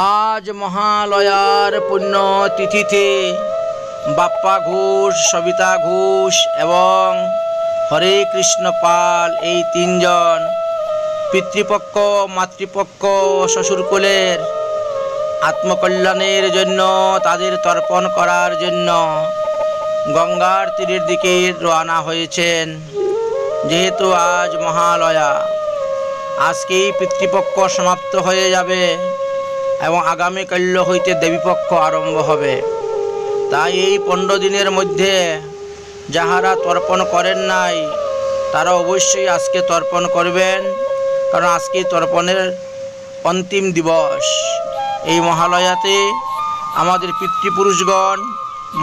আজ মহালয়ার পুণ্যতিথিতে বাপ্পা ঘোষ, সবিতা ঘোষ এবং হরে কৃষ্ণ পাল এই তিনজন পিতৃপক্ষ, মাতৃপক্ষ, শ্বশুরকুলের আত্মকল্যাণের জন্য, তাদের তর্পণ করার জন্য গঙ্গার তীরের দিকে রওনা হয়েছেন। যেহেতু আজ মহালয়া, আজকেই পিতৃপক্ষ সমাপ্ত হয়ে যাবে এবং আগামীকাল হইতে দেবীপক্ষ আরম্ভ হবে। তাই এই 15 দিনের মধ্যে যাহারা তর্পণ করেন নাই তারা অবশ্যই আজকে তর্পণ করবেন, কারণ আজকে তর্পণের অন্তিম দিবস। এই মহালয়াতে আমাদের পিতৃপুরুষগণ,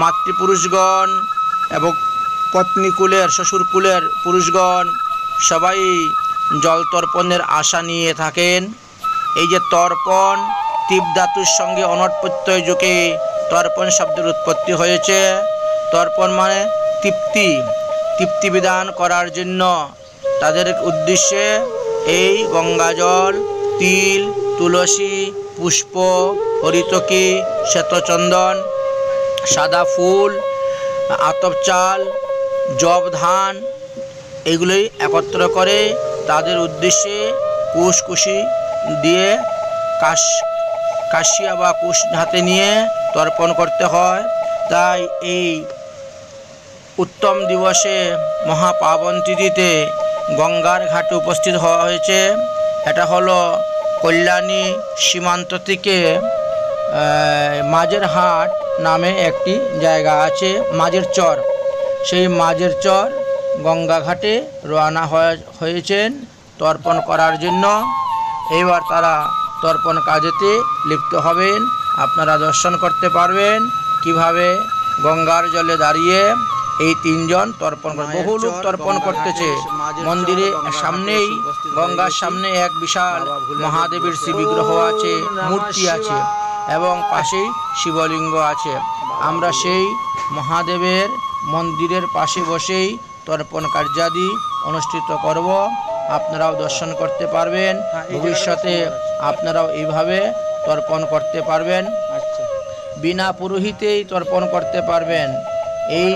মাতৃপুরুষগণ এবং পত্নীকুলের, শ্বশুরকুলের পুরুষগণ সবাই জল তর্পণের আশা নিয়ে থাকেন। এই যে তর্পণ, তীপ ধাতুর সঙ্গে অনট প্রত্যয় যোগে তর্পণ শব্দের উৎপত্তি হয়েছে। তর্পণ মানে তৃপ্তি বিধান করার জন্য তাদের উদ্দেশ্যে এই গঙ্গাজল, তিল, তুলসী, পুষ্প, হরিতকি, শ্বেতচন্দন, সাদা ফুল, আতপ চাল, জব ধান এগুলোই একত্র করে তাদের উদ্দেশ্যে কুশকুশি দিয়ে কাশিয়া বা কুশ হাতে নিয়ে তর্পণ করতে হয়। তাই এই উত্তম দিবসে, মহাপাবন তিথিতে গঙ্গার ঘাটে উপস্থিত হওয়া হয়েছে। এটা হলো কল্যাণী সীমান্ত থেকে মাঝের হাট নামে একটি জায়গা আছে, মাঝের চর। সেই মাঝের চর গঙ্গা ঘাটে রওনা হয়েছেন তর্পণ করার জন্য। এবার তারা তর্পণ কাজেতে লিপ্ত হবেন। আপনারা দর্শন করতে পারবেন কিভাবে গঙ্গার জলে দাঁড়িয়ে এই তিনজন তর্পণ করে। বহু লোক তর্পণ করতেছে। মন্দিরের সামনেই, গঙ্গার সামনে এক বিশাল মহাদেবের শ্রী বিগ্রহ আছে, মূর্তি আছে এবং পাশেই শিবলিঙ্গ আছে। আমরা সেই মহাদেবের মন্দিরের পাশে বসেই তর্পণ কার্যাদি অনুষ্ঠিত করব। আপনারাও দর্শন করতে পারবেন। ভবিষ্যতে আপনারাও এইভাবে তর্পণ করতে পারবেন, বিনা পুরোহিতেই তর্পণ করতে পারবেন। এই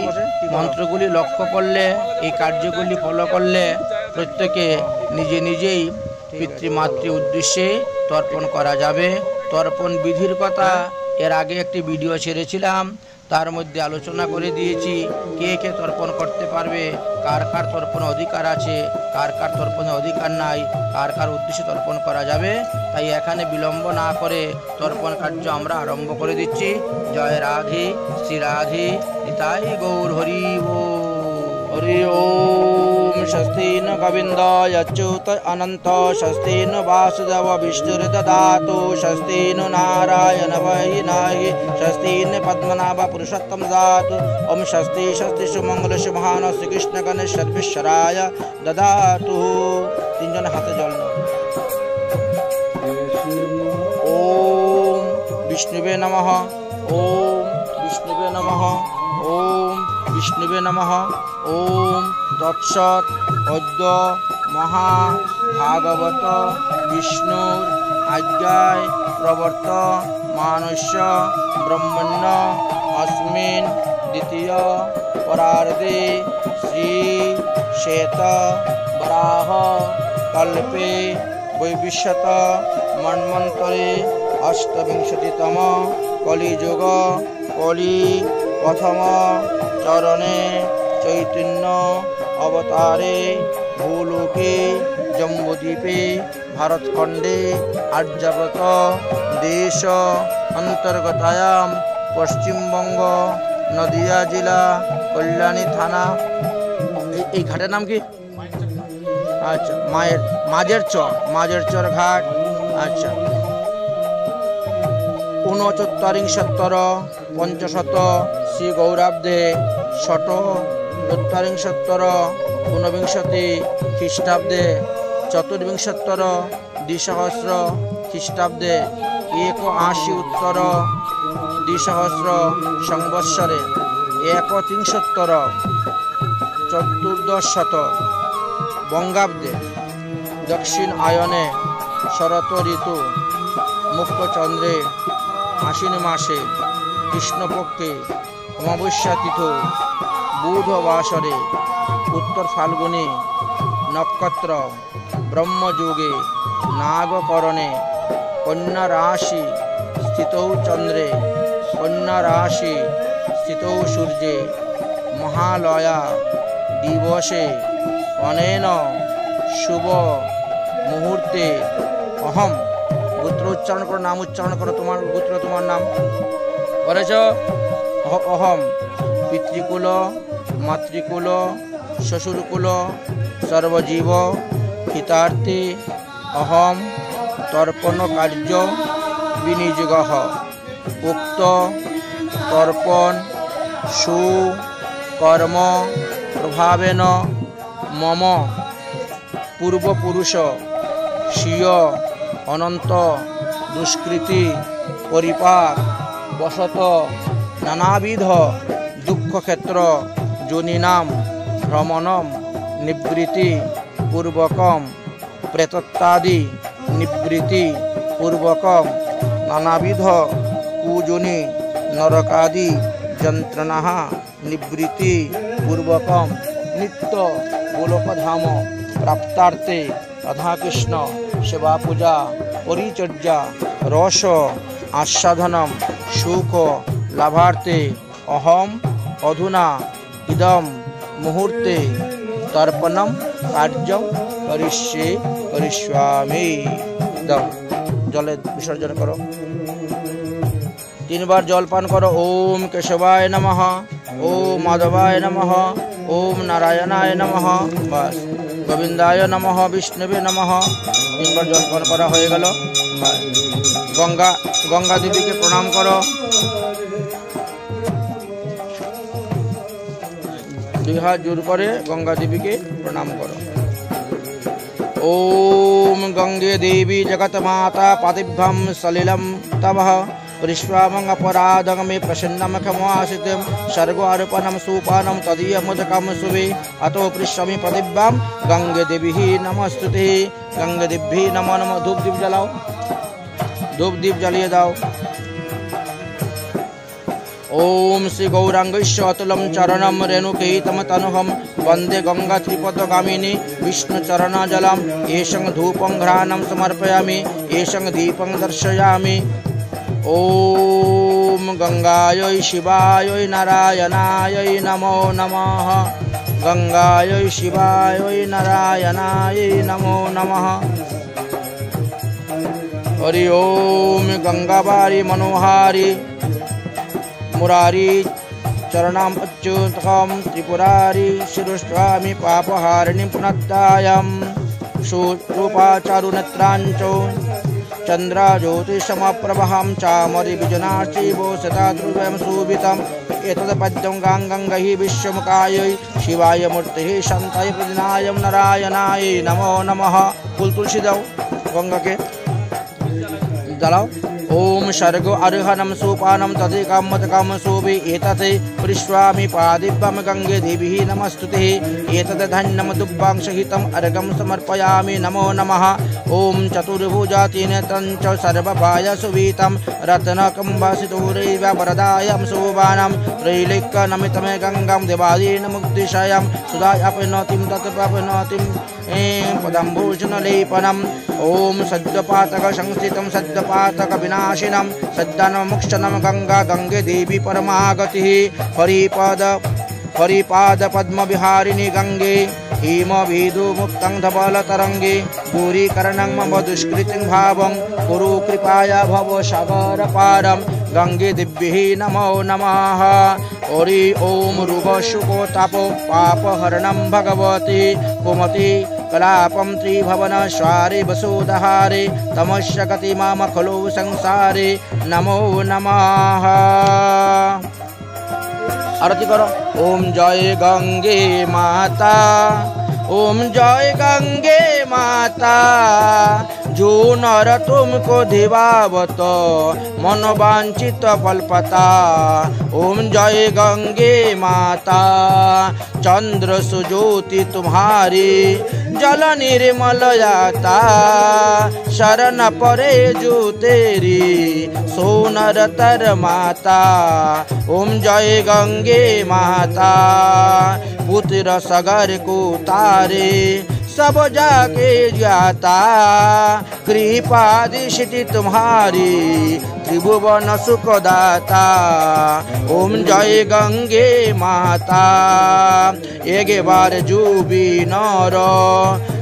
মন্ত্রগুলি লক্ষ্য করলে, এই কার্যগুলি ফলো করলে প্রত্যেকে নিজেই পিতৃমাতৃ উদ্দেশ্যে তর্পণ করা যাবে। তর্পণ বিধির কথা এর আগে একটি ভিডিও ছেড়েছিলাম, তার মধ্যে আলোচনা করে দিয়েছি কে কে তর্পণ করতে পারবে, কার কার তর্পণে অধিকার আছে, কার কার তর্পণে অধিকার নাই, কার কার উদ্দেশ্যে তর্পণ করা যাবে। তাই এখানে বিলম্ব না করে তর্পণ কার্য আমরা আরম্ভ করে দিচ্ছি। জয় রাধে, শ্রী রাধে, নিতাই গৌর হরি হরি ওম। স্বস্তি ন গোবিন্দ অচ্যুত অনন্ত, স্বস্তি ন বাসুদেব বিষ্ণুর্দদাতু, স্বস্তি ন নারায়ণ वै नाहि, স্বস্তি ন পদ্মনাভ পুরুষোত্তম দদাতু। ওম স্বস্তি স্বস্তি সুমঙ্গল শুভান শ্রীকৃষ্ণ গণেশ সর্বেশ্বরায় দদাতু। তিনজন হাতে জল নাও। ওম বিষ্ণুবে নমঃ, ওম বিষ্ণুবে নমঃ, ওম বিষ্ণুবে নমঃ। ওম তৎসৎ। অদ্য মহাভাগবত বিষ্ণুর আজ্ঞায় প্রবর্ত মানস্য ব্রহ্মণ্য অস্মিন দ্বিতীয় পরার্ধে শ্রী শ্বেত বরাহ কল্পে বৈবিশ্যত মন্বন্তরে অষ্টবিংশতিতম কলিযুগ কলি প্রথম চরণে চৈতন্য অবতারে ভূলোকে জম্বুদ্বীপে ভারতখণ্ডে আর্যাবত দেশ অন্তর্গতায়াম পশ্চিমবঙ্গ নদিয়া জেলা কল্যাণী থানা। এই ঘাটের নাম কি? আচ্ছা, মাঝের চর ঘাট। আচ্ছা, 69 পঞ্চশত শ্রী গৌরাব্দে ষট উনবিংশতি খ্রিস্টাব্দে চতুর্বিংশত্তর দ্বিসহস্র খ্রিস্টাব্দে 81 দ্বিসহস্র সংবৎসরে 31 চতুর্দশশত বঙ্গাব্দে দক্ষিণ আয়নে শরৎ ঋতু মুক্ত চন্দ্রে আশ্বিন মাসে কৃষ্ণপক্ষে অমাবস্যা তিথ বুধবাসরে উত্তর ফাল্গুনে নক্ষত্র ব্রহ্মযোগে নাগকরণে কন্যা রাশি স্থিত চন্দ্রে কন্যা রাশি স্থিত সূর্যে মহালয়া দিবসে অনেন শুভ মুহূর্তে অহম গোত্র উচ্চারণ করো, নাম উচ্চারণ করো, তোমার গোত্র তোমার নাম করেছ। অহম পিতৃকুল মাতৃকুল শ্বশুরকুল সর্বজীব হিতার্থে অহম তর্পণ কার্য বিনিযোগ। উক্ত তর্পণ সুকর্ম প্রভাবেন মম পূর্বপুরুষ স্বীয় অনন্ত দুষ্কৃতি পরিপাক বশত নানাবিধ দুঃখক্ষেত্র যোনিনাম ভ্রমণম নিবৃত্তি পূর্বকম প্রেতত্যাদি নিবৃত্তি পূর্বকম নানাবিধ কুযোনি নরকাদি যন্ত্রণা নিবৃত্তি পূর্বকম নিত্য গোলকধাম প্রাপ্তার্থে রাধাকৃষ্ণ সেবা পূজা পরিচর্যা রস আস্বাদনম সুখ লাভার্থে অহম অধুনা ইদম মুহূর্তে তর্পণম কার্যম করিষ্যামি। দাও জলে বিসর্জন করো, 3 বার জল পান করো। ওম কেশবায় নমঃ, ওম মাধবায় নমঃ, ওম নারায়ণায় নমঃ, বাস গোবিন্দায় নমঃ, বিষ্ণুবে নমঃ। 3 বার জল পান করা হয়ে গেল। গঙ্গা দেবীকে প্রণাম করো, 2 হাত জোর করে গঙ্গা দেবীকে প্রণাম করো। ओम गंगे देवी जगत माता पातिभ्यम सलिलम तवः विश्वामंग अपराधं मे प्रसन्नम खमासितम सर्गो अर्पणम सुपानम तदीय मुदकम सुवे अतो पृष्ठमि पतिभ्यम गंगे देवी नमस्तुते। गंगे देवी नमो नमः। धूप दीप जलाओ, धूप दीप जलिए दाओ। ओम श्री गौरांगैश्य अतुलम चरणम रेणुकेतम तनुहम वंदे गंगा त्रिपदगामिनी विष्णु चरण जलम एषं धूपं घ्राणं समर्पयामि एषं दीपं दर्शयामि। ओम गंगायै शिवायै नारायणायै नमो नमः। गंगायै शिवायै नारायणायै नमो नमः। हरि ओम गंगाबारी मनोहारी मुरारी चरणाम अच्युतकम त्रिपुरारी शिरुष्वामी पापहारिणी पुनत्तायम सुरूपा चारुनेत्रांचो चंद्रा ज्योतिषमप्रभहं चामरि विजनार्चिवो सदा ध्रुवं शोभितम् एतद् पद्यं गाङ्गङ्गैः विश्वमुखायै शिवाय मूर्तिः शान्ताय प्रदिनाय नारायणाय नमो नमः। फूल तुलसी दाओ, गंगा के जलाओ। ओम सर्गो अर्हणम सोपानम तदेकम मदकम शोभे एतत् पृष्वामि पादिभ्यम गंगे देवी नमस्तुते। एतत् धन्यम दुब्बां सहितम अर्घं समर्पयामि नमो नमः। ओम चतुर्भुजाति नेत्रं च सर्वपायसुवीतं रत्नकम्बसितोरैव वरदायं शोभानं त्रैलोक्यनमितमे गंगां देवादीन मुक्तिशयं सुधायापनोतिं तत्प्राप्नोतिं पदम्भूषणलेपनम्। ओम सद्यपातक संस्थितं सद्यपातक विनाशिनं सद्दानमुक्षनं गंगा गंगे देवी परमागतिः। हरिपाद पद्म विहारिणी गंगे हिम विदु मुक्तं धवल तरंगे दूरीकरणं मम दुष्कृतिं भावं कुरु कृपाया भव सागर पारं गंगे दिव्यै नमो नमः। हरि ओम रुभशुको तापो पापहरणं भगवती कुमति कलापं त्रिभुवन स्वारे वसुदहारे तमस्य गति माम खलु संसारे नमो नमः। आरती करो। ओम जय गंगे माता, ओम जय गंगे माता, जो नर तुमको धिवावत मनोवांछित फल पाता। ओम जय गंगे माता, चंद्र सुज्योति तुम्हारी जल निर्मल आता शरण परे जो तेरी सोनर तर माता। ओम जय गंगे माता पुत्र सगर को तारे सब जाके जाता कृपा दृष्टि तुम्हारी त्रिभुवन सुखदाता। ओम जय गंगे माता एक बार जो भी नर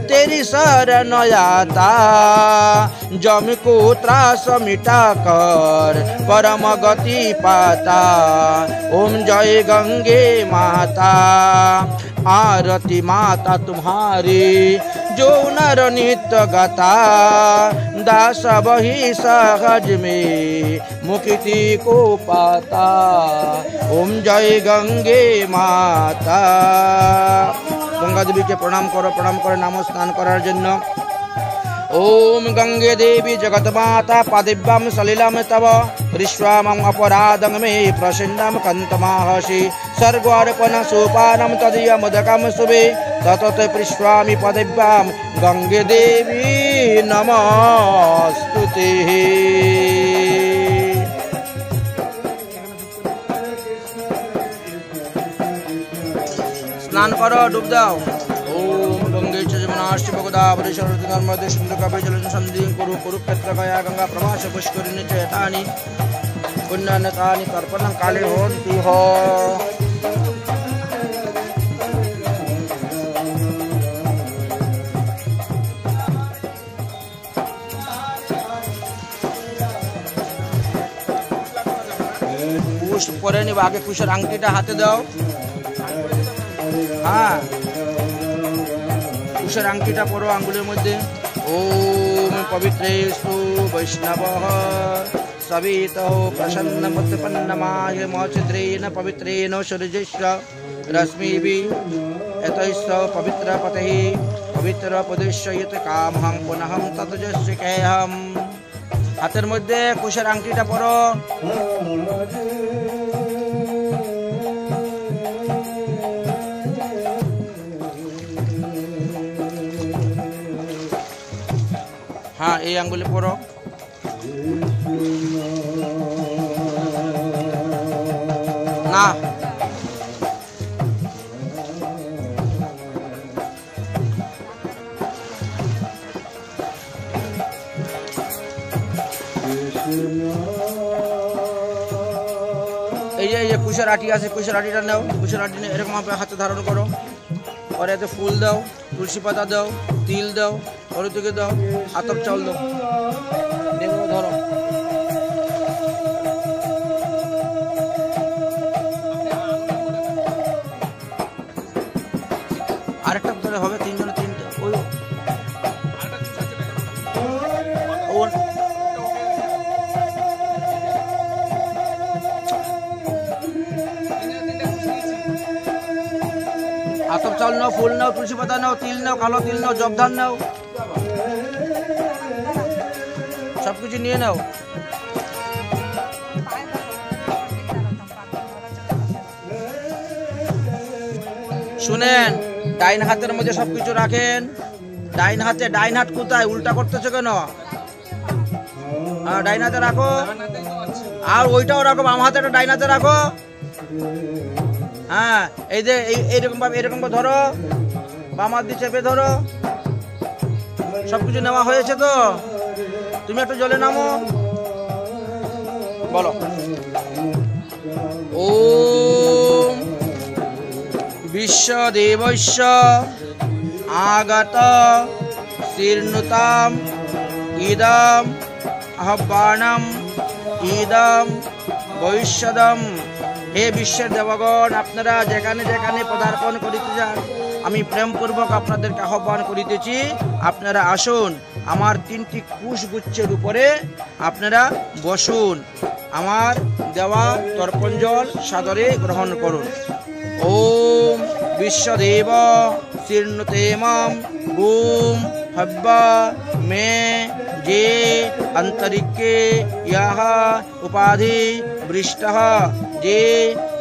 तेरी शरण आता जम को त्रास मिटा कर परम गति पाता। ओम जय गंगे माता आरती माता तुम्हारी जो नर नित्य गाता दास वही सहज में मुक्ति को पाता। ओम जय गंगे माता। गंगा देवी के प्रणाम करो नाम स्नान करार जन्य। ओम गंगे देवी जगत माता पादिव्याम सलिलम तव विश्वामं अपराधं मे प्रसन्नं कंतमाहसि सर्वार्पण सोपानं तदीयमुदकं शुभे ततत पृष्ठामि पादिव्यां गंगे देवी नमस्तुते। स्नान करो डूब जाओ। ओम गंगे च जमुनाश्च गोदावरी सरस्वती नर्मदे सिंधु कावेरी जलेस्मिन् सन्निधिं कुरु कुरुक्षेत्र गया गंगा प्रवाह पुष्करिणी च एतानि पुण्यनतानि तर्पणं काले होन्ति हो। कुश परे निब आगे कुशेर आंगटिटा हाथे दाओ। हाँ कुशेर आंगटिटा परो आंगुलेर मध्य। ओम पवित्रेषु वैष्णवः सवितो प्रसन्नमुत्पन्नमाय मोचिद्रेण पवित्रेण सूर्यस्य रश्मिभिः एतस्य पवित्र पतेः पवित्र पदेस्य यत् कामहं पुनहं ततजस्य केहम्। हाथेर मध्य कुशेर आंगटिटा परो। हाँ ये आंगुले परो। ना ये कुशेर आटी आछे कुशेर आटीटा नाओ। कुशेर आटी निये एरकम भावे हाथे धारण करो और एते फुल दाओ तुलसी पाता दाओ तिल दाओ हलुद दाओ आतप चाउल दाओ धरो। আরেকটা ধরে হবে তিনজনে তিনটা ওই आतप चाउल नाओ फुल नाओ तुलसी पाता नाओ तिल नाओ कालो तिल नाओ जब धान नाओ सबकिছু নিয়ে নাও। শুনেন ডাইন হাতের মধ্যে সবকিছু রাখেন। ডাইন হাতে ডাইন হাত কোথায় উল্টা করতেছো কেন? ডাইন হাতে রাখো আর ওইটাও রাখো বাম হাতে ডাইন হাতে রাখো। হ্যাঁ এই যে এইরকম ভাবে ধরো বাম হাত দিয়ে চেপে ধরো। সবকিছু নেওয়া হয়েছে তো? তুমি একটু জলে নামো বলো। ওম বিশ্বদেবস্য আগত শীর্ণতাম ইদম আহ্বানম ইদম ভবিষ্যদম। হে বিশ্বের দেবগণ আপনারা যেখানে যেখানে পদার্পণ করিতে যান আমি প্রেমপূর্বক আপনাদেরকে আহ্বান করিতেছি আপনারা আসুন। আমার তিনটি কুশগুচ্ছের উপরে আপনারা বসুন। আমার দেওয়া তর্পণ জল সাদরে গ্রহণ করুন। ओम विश्वदेव शीर्णुतेमं बूम हब्बा में जे अंतरिक्षे यह उपाधि वृष्टः जे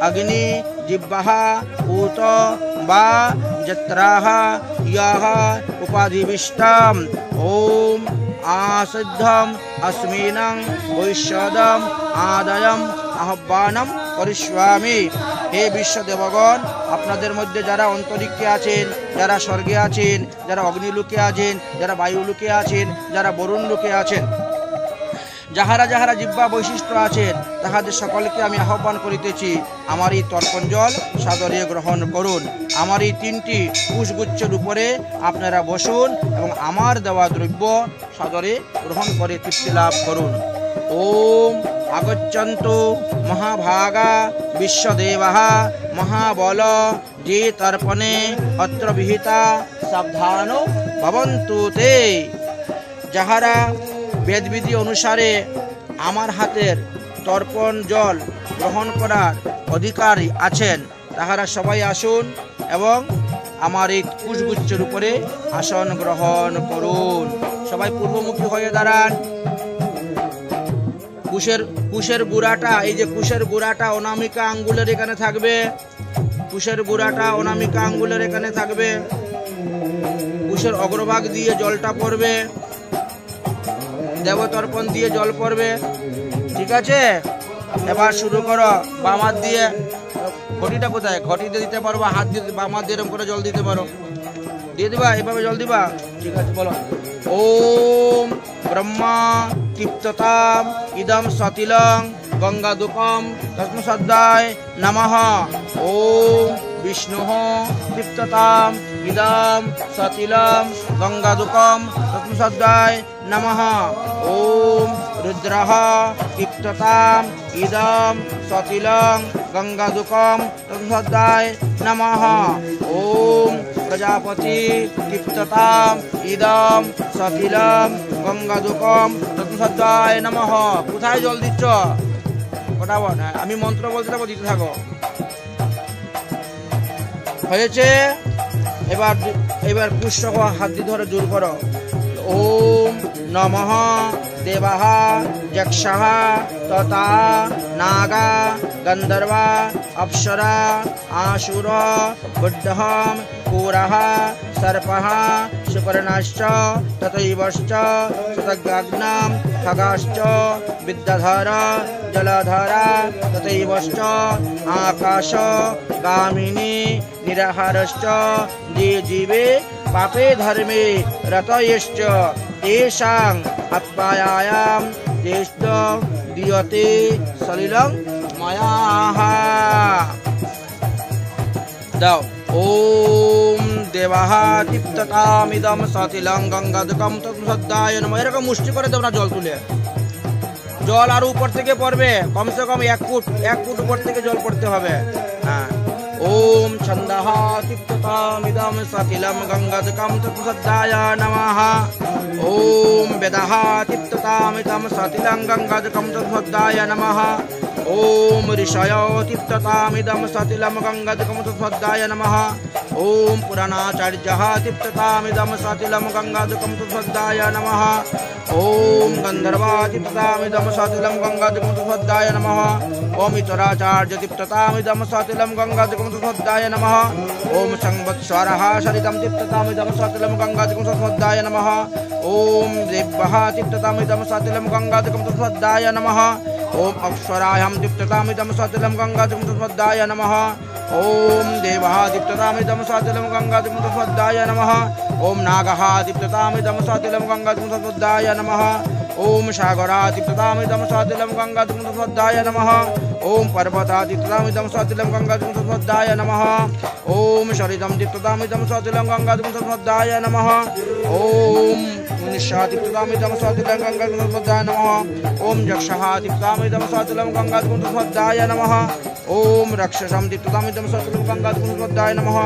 अग्नि जिह्वः ऊत वा जत्राः यः उपाधिविष्टम् ओम आसिद्धम अस्मिनं वैश्यदम आदयम আহ্বানম করিষ্যামি। হে বিশ্ব দেবগণ, আপনাদের মধ্যে যারা অন্তরিক্ষে আছেন, যারা স্বর্গে আছেন, যারা অগ্নিলোকে আছেন, যারা বায়ুলোকে আছেন, যারা বরুণ লোকে আছেন, যাহারা যাহারা জিহ্বা বৈশিষ্ট্য আছেন, তাহাদের সকলকে আমি আহ্বান করিতেছি, আমার এই তর্পণ জল সাদরে গ্রহণ করুন। আমার এই 3টি পুষ্পগুচ্ছের উপরে আপনারা বসুন এবং আমার দেওয়া দ্রব্য সাদরে গ্রহণ করে তৃপ্তি লাভ করুন। ওম আগচ্ছন্তু মহাভাগা বিশ্বদেবাঃ মহাবল যে তর্পণে অত্র বিহিতা সাবধানো ভবন্তু তে। যাহারা বেদবিধি অনুসারে আমার হাতের তর্পণ জল গ্রহণ করার অধিকারী আছেন, তাহারা সবাই আসুন এবং আমার এই কুশগুচ্ছের উপরে আসন গ্রহণ করুন। সবাই পূর্বমুখী হয়ে দাঁড়ান। কুশের গুড়াটা, এই যে কুশের গুড়াটা অনামিকা আঙ্গুলের এখানে থাকবে, কুশের গুড়াটা অনামিকা আঙ্গুলের এখানে থাকবে। কুশের অগ্রভাগ দিয়ে জলটা পড়বে, দেবতর্পণ দিয়ে জল পড়বে। ঠিক আছে, এবার শুরু করো। বাম হাত দিয়ে, ঘটিটা কোথায়, ঘটিতে দিতে পারবো, হাত দিয়ে বাম হাত দিয়ে এরকম করে জল দিতে পারো, দিয়ে দিবা, এভাবে জল দিবা। ঠিক আছে, বলো ওম ব্রহ্মা তৃপ্ততাম ইদম সতিলং গঙ্গাদুকম তস্মসদ্দায় নমঃ। ওম বিষ্ণু তৃপ্ততাম ইদম সতিলং গঙ্গাদুকম তস্মসদ্দায় নমঃ। ওম রুদ্রঃ তৃপ্ততাম ইদম সতিলং গঙ্গাদুকম তস্মসদ্দায় নমঃ। ওম প্রজাপতি তৃপ্ততাম ইদম সতিলং গঙ্গাদুকম তস্মসদ্দায় নমঃ। কোথায় জল দিচ্ছ? ফটাফট, আমি মন্ত্র বলতে থাকো, দিতে থাকো। হয়েছে? এবার পুষ্প হাত দিয়ে ধরে জোর করো। ওম নমঃ দেবাঃ যক্ষাঃ তথা নাগা গন্ধর্বা অপ্সরা আসুর বুদ্ধঃ পুরঃ সর্পঃ সুপর্ণশ্চ তথৈবশ্চ শতগ্রাগ্নাম খগাশ্চ বিদ্যাধর জলধর তথৈবশ্চ আকাশ গামিনী নিরাহারশ্চ যে জীবে পাপে ধর্মে রতয়শ্চ তেষাং আত্মায়াম দেষ্ট দিয়তে সলিলং মায়াহ। দাও। ওম দেবাঃ তৃপ্ততামিদম সতিলং গঙ্গাদুকম তস্মসদ্দায় নমঃ। এরকম মুষ্টি করে দেব না, জল তুলে। জল আর উপর থেকে পড়বে, কমসে কম 1 ফুট উপর থেকে জল পড়তে হবে। হ্যাঁ। ওম ছন্দঃ তৃপ্ততামিদম সতিলং গঙ্গাদুকম তস্মসদ্দায় নমঃ। ওম বেদঃ তৃপ্ততামিদম সতিলং গঙ্গাদুকম তস্মসদ্দায় নমঃ। ओम ऋषय तृप्ततामिदं सतिलं गंगादुकं तस्मद्दाय नमः। ओम पुराणाचार्यः तृप्ततामिदं सतिलं गंगादुकं तस्मद्दाय नमः। ओम गंधर्वा तृप्ततामिदं सतिलं गंगादुकं तस्मद्दाय नमः। ओम इतराचार्य तृप्ततामिदं सतिलं गंगादुकं तस्मद्दाय नमः। ओम संवत्सरः सरितं तृप्ततामिदं सतिलं गंगादुकं तस्मद्दाय नमः। ओम देवः तृप्ततामिदं सतिलं गंगादुकं तस्मद्दाय नमः। ओम अक्षरायां दीप्ततामिदं सतिलं गंगादुकं तस्मद्दाय नमः। ओम देवः दीप्ततामिदं सतिलं गंगादुकं तस्मद्दाय नमः। ओम नागः दीप्ततामिदं सतिलं गंगादुकं तस्मद्दाय नमः। ओम सागरः दीप्ततामिदं सतिलं गंगादुकं तस्मद्दाय नमः। ओम पर्वतः दीप्ततामिदं सतिलं गंगादुकं तस्मद्दाय नमः। ओम शरीरं दीप्ततामिदं सतिलं गंगादुकं तस्मद्दाय नमः। ओम निशादीप्ततामिदं सतिलं गंगादुकं तस्मद्दाय नमः। ओम यक्षः दीप्ततामिदं सतिलं गंगादुकं तस्मद्दाय नमः। ओम रक्षसं दीप्ततामिदं सतिलं गंगादुकं तस्मद्दाय नमः।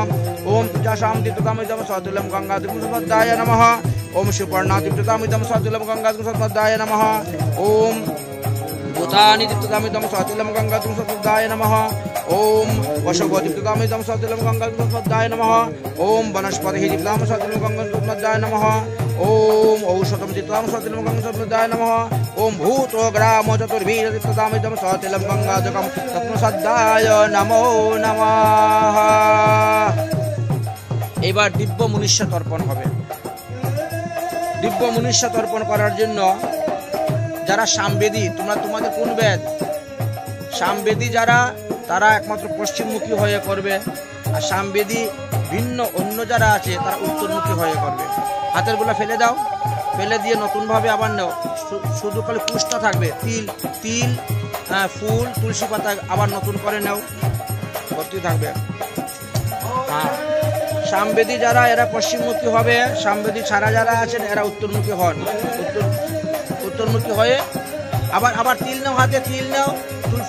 ओम तेजसां दीप्ततामिदं सतिलं गंगादुकं तस्मद्दाय नमः। ओम सुपर्णा दीप्ततामिदं सतिलं गंगादुकं तस्मद्दाय नमः। ओम भूतानि दीप्ततामिदं सतिलं गंगादुकं तस्मद्दाय नमः। ओम वशवो दीप्ततामिदं सतिलं गंगादुकं तस्मद्दाय नमः। ओम वनस्पतिः दीप्ततामिदं सतिलं गंगादुकं तस्मद्दाय नमः। ओम औषधं दीप्ततामिदं सतिलं गंगादुकं तस्मद्दाय नमः। ओम भूतो ग्रामो चतुर्भिः दीप्ततामिदं सतिलं गंगादुकं तस्मद्दाय नमो नमः। এবার দিব্য মনুষ্য তর্পণ হবে। দিব্য মনুষ্য তর্পণ করার জন্য যারা সামবেদী, তোমাদের কোন বেদ? সামবেদী যারা, তারা একমাত্র পশ্চিমমুখী হয়ে করবে, আর সামবেদী ভিন্ন অন্য যারা আছে তারা উত্তরমুখী হয়ে করবে। হাতের গোলা ফেলে দাও, ফেলে দিয়ে নতুনভাবে আবার নাও। শুধু খালি পুষ্টা থাকবে, তিল ফুল তুলসী পাতা আবার নতুন করে নাও, ভর্তি থাকবে। হ্যাঁ, সামবেদী যারা এরা পশ্চিমমুখী হবে, সামবেদী ছাড়া যারা আছেন এরা উত্তরমুখী হন। উত্তরমুখী হয়ে আবার তিল নাও, হাতে তিল নাও,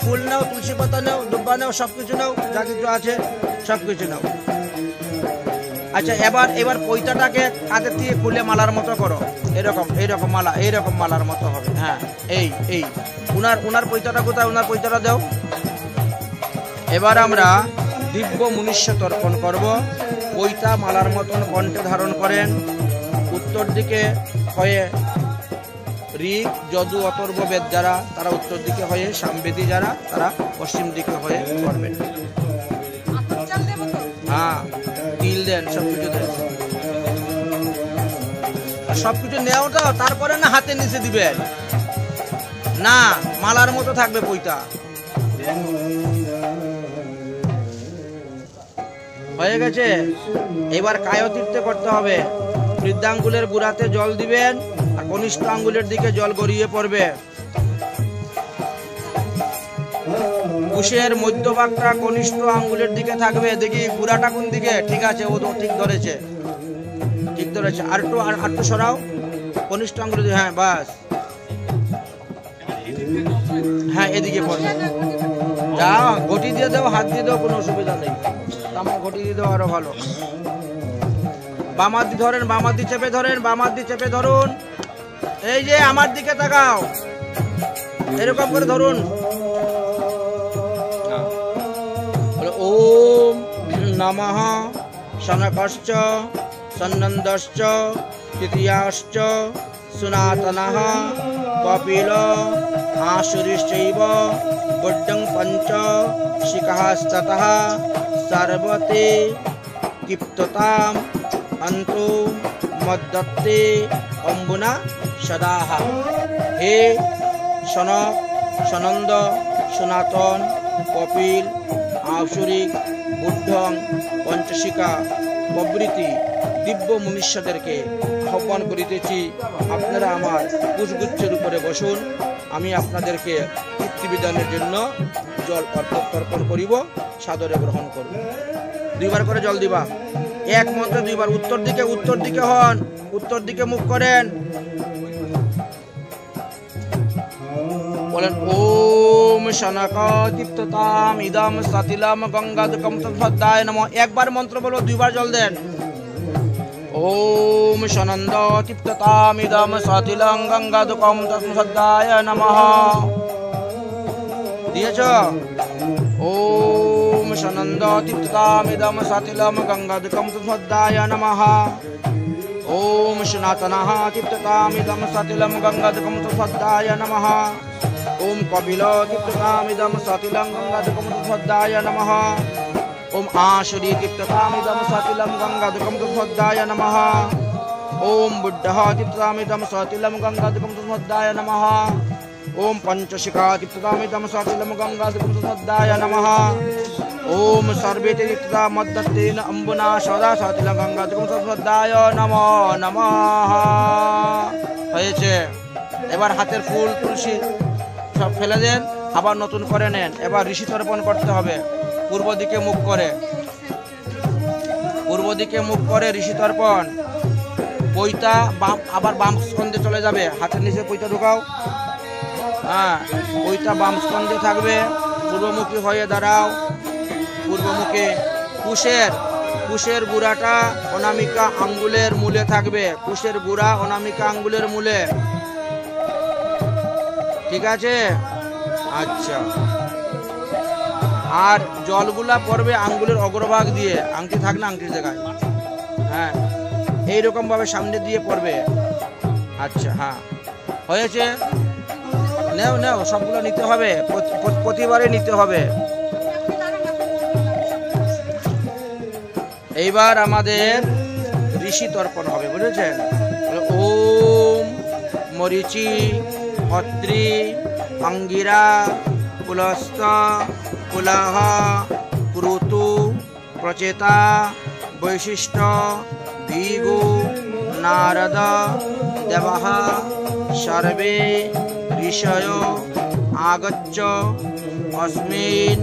ফুল নাও, তুলসী পাতা নাও, দুব্বা নাও, সবকিছু নাও, যা কিছু আছে সবকিছু নাও। আচ্ছা, এবার পৈতাটাকে কাঁধের থেকে খুলে মালার মতো করো, এইরকম মালা, এইরকম মালার মতো হবে। হ্যাঁ, এই উনার পৈতাটা কোথায়? উনার পৈতাটা দাও। এবার আমরা দিব্য মনুষ্য তর্পণ করব। পৈতা মালার মতন কণ্ঠে ধারণ করেন, উত্তর দিকে হয়ে ঋক, যজু, অথর্ব বেদ যারা তারা উত্তর দিকে হয়ে, সামবেদী যারা তারা পশ্চিম দিকে হয়ে করবেন। হ্যাঁ, তিল দেন, সবকিছু দেন, সবকিছু নেওয়াটা তারপরে না হাতে নিচে দিবেন না, মালার মতো থাকবে পৈতা। হয়ে গেছে। এবার কায়তীর্থে করতে হবে। বৃদ্ধাঙ্গুলের গুড়াতে জল দিবেন আর কনিষ্ঠ আঙ্গুলের দিকে জল গড়িয়ে পড়বে। কুশের মধ্যভাগটা কনিষ্ঠ আঙ্গুলের দিকে থাকবে। দেখি গুড়াটা কোন দিকে? ঠিক আছে, ও তো ঠিক ধরেছে, ঠিক ধরেছে। আর একটু সরাও কনিষ্ঠ আঙ্গুলের দিকে। হ্যাঁ, বাস, হ্যাঁ, এদিকে পড়বে। যা ঘটি দিয়ে দাও, হাত দিয়ে দাও, কোনো অসুবিধা নেই। আমার ঘটি দিয়ে দাও, আরো ভালো। বামাদি ধরেন, বামাদি চেপে ধরেন, বামাদি চেপে ধরুন। এই যে আমার দিকে তাকাও, এরকম করে ধরুন। ওম নমঃ শনকশ্চ সন্নন্দশ্চ তৃতীয়াশ্চ সনাতনঃ কপিল আশুরিশ্চৈব বুদ্ধং পঞ্চ শিখাস্ততঃ সর্বতে দীপ্ততাম অন্তু মদ্দত্তে অম্বুনা সদাহ। হে সনক, সনন্দ, সনাতন, কপিল, আশুরিক, বুদ্ধং, পঞ্চশিখা প্রভৃতি দিব্য মনুষ্যদেরকে আহ্বান করিতেছি, আপনারা আমার পুষ্পগুচ্ছের উপরে বসুন। আমি আপনাদেরকে তৃপ্তিবিধানের জন্য জল তর্পণ করিব, সাদরে গ্রহণ করব। দুইবার করে জল দিবা, এক মন্ত্রে দুইবার। উত্তর দিকে হন, উত্তর দিকে মুখ করেন। বলেন ওম শনকদীপ্ততাম ইদম সতিলম গঙ্গাদকম তদ্ভদ্রায় নমঃ। একবার মন্ত্র বলো, দুইবার জল দেন। ওম সনন্দদীপ্ততাম ইদম সতিলং গঙ্গাদকম তদ্ভদ্রায় নমঃ। দিয়েছ? ওম সনন্দদীপ্ততাম ইদম সতিলম গঙ্গাদকম তদ্ভদ্রায় নমঃ। ओम सनातनः दीप्ततामिदं सतिलं गंगाधकं तद्भद्राय नमः। ओम कपिलो दीप्ततामिदं सतिलं गंगाधकं तद्भद्राय नमः। ओम आशुरी दीप्ततामिदं सतिलं गंगाधकं तद्भद्राय नमः। ओम बुद्धः दीप्ततामिदं सतिलं गंगाधकं तद्भद्राय नमः। ओम पंचशिखा दीप्ततामिदं सतिलं गंगाधकं तद्भद्राय नमः। ओम सर्वेते दीप्तता मद्दत्तेन अम्बुना सदा सतिलं गंगाधकं तद्भद्राय नमो नमः। হয়েছে। এবার হাতের ফুল তুলসী সব ফেলে দেন, আবার নতুন করে নেন। এবার ঋষি তর্পণ করতে হবে। পূর্ব দিকে মুখ করে, পূর্ব দিকে মুখ করে ঋষি তর্পণ। পৈতা আবার বাম স্কন্ধে চলে যাবে। হাতের নিচে পৈতা ঢুকাও। হ্যাঁ, পৈতা বাম স্কন্ধে থাকবে। পূর্বমুখী হয়ে দাঁড়াও। পূর্বমুখে কুশের গুড়াটা অনামিকা আঙ্গুলের মূলে থাকবে। কুশের গুড়া অনামিকা আঙ্গুলের মূলে, ঠিক আছে? আচ্ছা, আর জলগুলা পড়বে আঙ্গুলের অগ্রভাগ দিয়ে। আংটি থাকলে আংটির জায়গায়, হ্যাঁ, এইরকম ভাবে সামনে দিয়ে পড়বে। আচ্ছা, হ্যাঁ, হয়েছে। নেও, সবগুলো নিতে হবে, প্রতিবারে নিতে হবে। এইবার আমাদের ঋষি তর্পণ হবে, বুঝেছেন? ওম মরিচি অত্রি অঙ্গিরা পুলস্ত পুলহ ক্রুতু প্রচেতা বৈশিষ্ট্য ভৃগু নারদ দেবः সর্বে ঋষয় আগচ্ছ अस्मिन्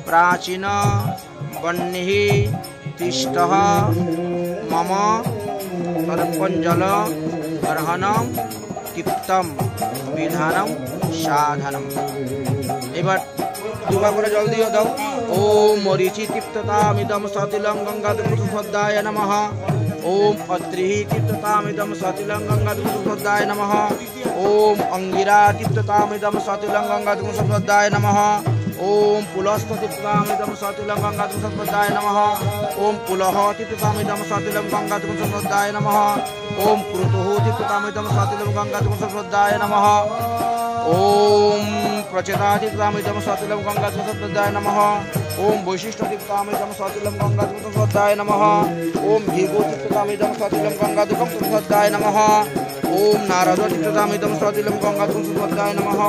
प्राचीन वह्निः तिष्ठः मम तर्पणजल ग्रहणं तृप्तं विधानं साधनम्। এবার দুবার করে জল দিয়ে দাও। ওম মরিচি তৃপ্ততামিদম সতিলং গঙ্গাধুমসদ্দায় নমঃ। ওম অত্রিঃ তৃপ্ততামিদম সতিলং গঙ্গাধুমসদ্দায় নমঃ। ওম অঙ্গিরা তৃপ্ততামিদম সতিলং গঙ্গাধুমসদ্দায় নমঃ। ओम पुलस्थ तृप्ततामिदं सतिलं गंगाधुमसंपदाय नमः। ओम पुलह तृप्ततामिदं सतिलं गंगाधुमसंपदाय नमः। ओम क्रुतुः तृप्ततामिदं सतिलं गंगाधुमसंपदाय नमः। ओम प्रचेता तृप्ततामिदं सतिलं गंगाधुमसंपदाय नमः। ओम वैशिष्ट तृप्ततामिदं सतिलं गंगाधुमसंपदाय नमः। ओम भृगु तृप्ततामिदं सतिलं गंगाधुमसंपदाय नमः। ओम नारद तृप्ततामिदं सतिलं गंगाधुमसंपदाय नमः।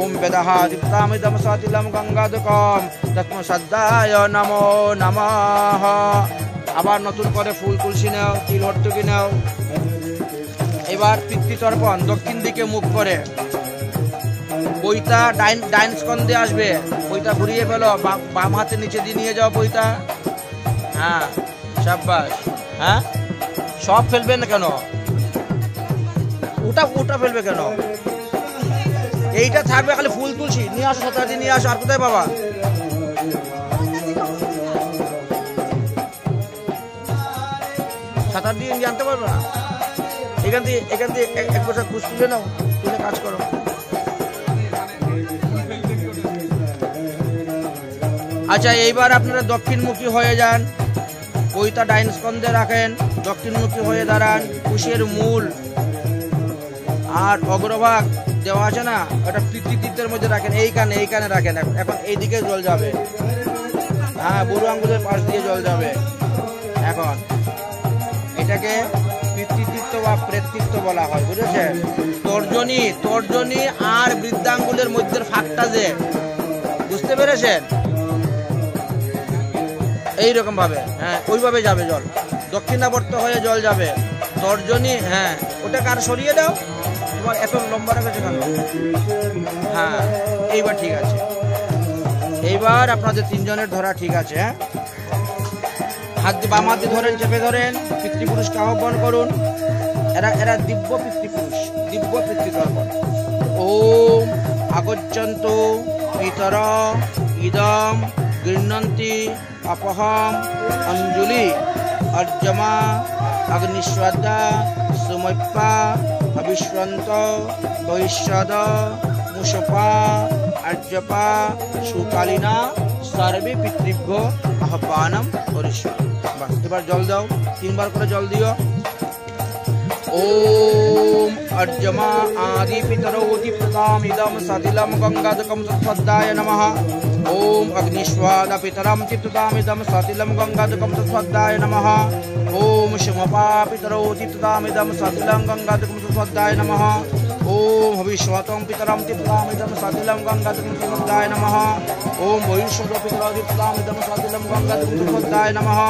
ओम वेदः तृप्ततामिदं सतिलं गंगाधुकं तस्मसद्दाय नमो नमः। আবার নতুন করে ফুল তুলসী নাও, তিল হট্টকি নাও। এবার পিতৃতর্পণ দক্ষিণ দিকে মুখ করে পৈতা ডাইন স্কন্ধে আসবে। পৈতা ঘুরিয়ে ফেলো, বাম হাতে নিচে দিয়ে নিয়ে যাও পৈতা। হ্যাঁ শাবাশ। হ্যাঁ সব ফেলবে না কেন? ওটা ফেলবে কেন? এইটা থাকবে খালি ফুল তুলসী। নিয়ে আসো সতাজি, নিয়ে আসো। আর কোথায় বাবা? সাঁতার দিয়ে জানতে পারবো না। এখান দিয়ে এক বছর কুচ তুলে নাও, তুলে কাজ করো। আচ্ছা এইবার আপনারা দক্ষিণমুখী হয়ে যান। পৈতা ডাইন স্কন্ধে রাখেন, দক্ষিণমুখী হয়ে দাঁড়ান। কুশের মূল আর অগ্রভাগ দেওয়া আছে না, ওটা পিতৃতীর্থের মধ্যে রাখেন। এইখানে রাখেন। এখন এইদিকে জল যাবে। হ্যাঁ বুড়ো আঙ্গুলের পাশ দিয়ে জল যাবে। এখন এটাকে পিতৃতীর্থ বা প্রেতৃত্ব বলা হয়, বুঝেছেন? তর্জনী আর বৃদ্ধাঙ্গুলের মধ্যে ফাঁকটা যে, বুঝতে পেরেছেন? এইরকম ভাবে, হ্যাঁ ওইভাবে যাবে জল। দক্ষিণাবর্ত হয়ে জল যাবে। তর্জনী, হ্যাঁ ওটাকে আর সরিয়ে দাও। তোমার এত লম্বা রেখেছে কেন? হ্যাঁ এইবার ঠিক আছে। এইবার আপনাদের তিনজনের ধরা ঠিক আছে। হ্যাঁ হাত দিয়ে বাম হাতে ধরেন, চেপে ধরেন। পিতৃপুরুষকে আহ্বান করুন। এরা দিব্য পিতৃপুরুষ, দিব্য পিতৃতর্পণ। ওম আগচ্ছন্তু পিতর ইদম গৃহ্ণন্তি अपहम अंजुलि अर्जमा अग्निश्रद्धा सुमप्पा अविश्वंत भविष्यद मुषपा अर्जपा सुकालिना सर्वे पितृभ्यो आह्वानम करिष्ये। बस এবার জল দাও, তিনবার করে জল দিও। ओम अर्जमा आदि पितरो दीप्ततामिदं सतिलं गंगाधकं सत्पदाय नमः। ओम अग्निश्वाद पितरं दीप्ततामिदं सतिलं गंगाधकं सत्पदाय नमः। ओम शुमपा पितरो दीप्ततामिदं सतिलं गंगाधकं सत्पदाय नमः। ओम हविष्वतं पितरं दीप्ततामिदं सतिलं गंगाधकं सत्पदाय नमः। ओम वैश्वतो पितरो दीप्ततामिदं सतिलं गंगाधकं सत्पदाय नमः।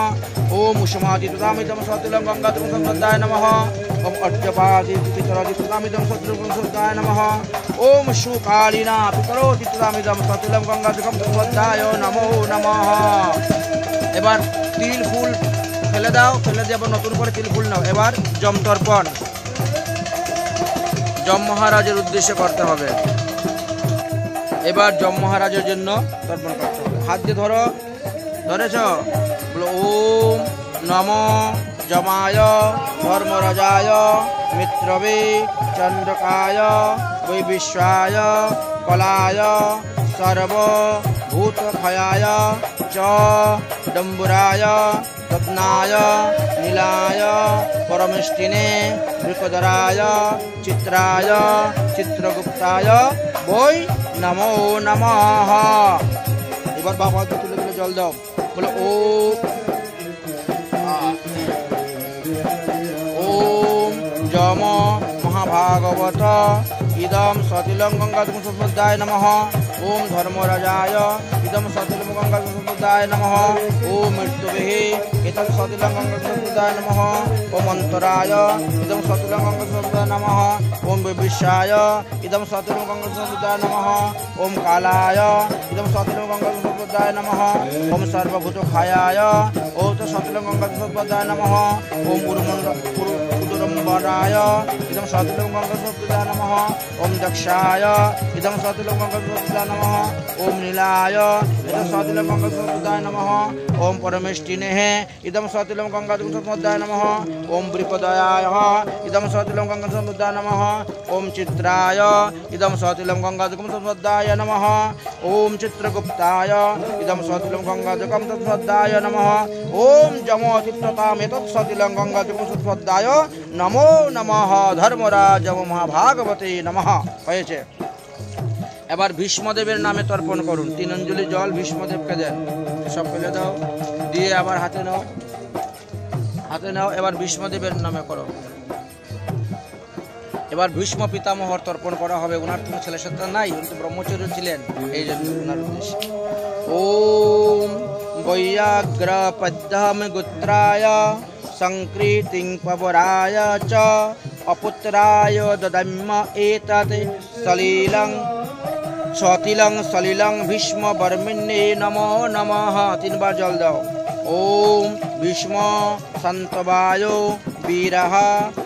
ओम उष्मादिप्ततामिदं सतिलं गंगाधकं सत्पदाय नमः। ओम अर्जपादि पितरो दीप्ततामिदं सतिलं सत्पदाय नमः। ओम शुकालिना पितरो दीप्ततामिदं सतिलं गंगाधकं सत्पदाय नमो नमः। এবার তিল ফুল ফেলে দাও, ফেলে দিয়ে আবার নতুন করে তিল ফুল নাও। এবার জম তর্পণ যম মহারাজের উদ্দেশ্যে করতে হবে। এবার যম মহারাজের জন্য তর্পণ করতে হবে। হাত দিয়ে ধরো, ধরেছ? বলো ওম নমো যমায় ধর্মরাজায় মিত্রবে চন্দ্রকায় বৈবিশ্বায় কলায় সর্বভূতক্ষয়ায় চ ডম্বুরায় রত্নায় নীলায় পরমেষ্টিনে বৃকধরায় চিত্রায় চিত্রগুপ্তায় বৈ নমো নমঃ। এবার বাবা তুলে তুলে জল দাও। বলো ও भागवत इदं सतिलं गंगाधुमसुदाय नमः। ओम धर्मराजाय इदं सतिलं गंगाधुमसुदाय नमः। ओम मृत्युवे इदं सतिलं गंगाधुमसुदाय नमः। ओम अंतराय इदं सतिलं गंगाधुमसुदाय नमः। ओम विविशाय इदं सतिलं गंगाधुमसुदाय नमः। ओम कालाय इदं सतिलं गंगाधुमसुदाय नमः। ओम सर्वभूतखायाय ओम सतिलं गंगाधुमसुदाय नमः। ओम उदुरंबराय इदं सतिलं गंगाधुमसुदाय नमः। ओम दक्षाय इदं सतिलं गंगाधुमसुदाय नमः। ओम नीलाय इदं सतिलं गंगाधुमसुदाय नमः। ओम परमेष्टिने इदं सतिलं गंगाधुमसुदाय नमः। ओम वृपदयाय इदं सतिलं गंगाधुमसुदाय नमः। ओम चित्राय इदं सतिलं गंगाधुमसुदाय नमः। ओम चित्रगुप्ताय इदं सतिलं गंगाधुमसुदाय नमः। ओम जमोतिष्ठतामेतत् सतिलं गंगाधुमसुदाय नमो नमः। धर्मराज महाभागवते नमः। হয়েছে। এবার ভীষ্মদেবের নামে তর্পণ করুন। 3 অঞ্জলি জল ভীষ্মদেবকে দেন। সব ফেলে দাও, দিয়ে আবার হাতে নাও, হাতে নাও। এবার ভীষ্মদেবের নামে করো। এবার ভীষ্ম পিতামহর তর্পণ করা হবে। ওনার কোনো ছেলে সন্তান নাই, কিন্তু ব্রহ্মচর্য ছিলেন, এই জন্য ওনার উদ্দেশ্যে। ওম বৈয়াগ্রপদ্যম গোত্রায় সংকৃতিং পবরায় চ অপুত্রায় দদম্য এতৎ সলিলং সতিলং সলিলং ভীষ্ম বর্মিণ্যে নমো নমঃ। 3 বার জল দাও। ওম ভীষ্ম সন্তবায় বীরঃ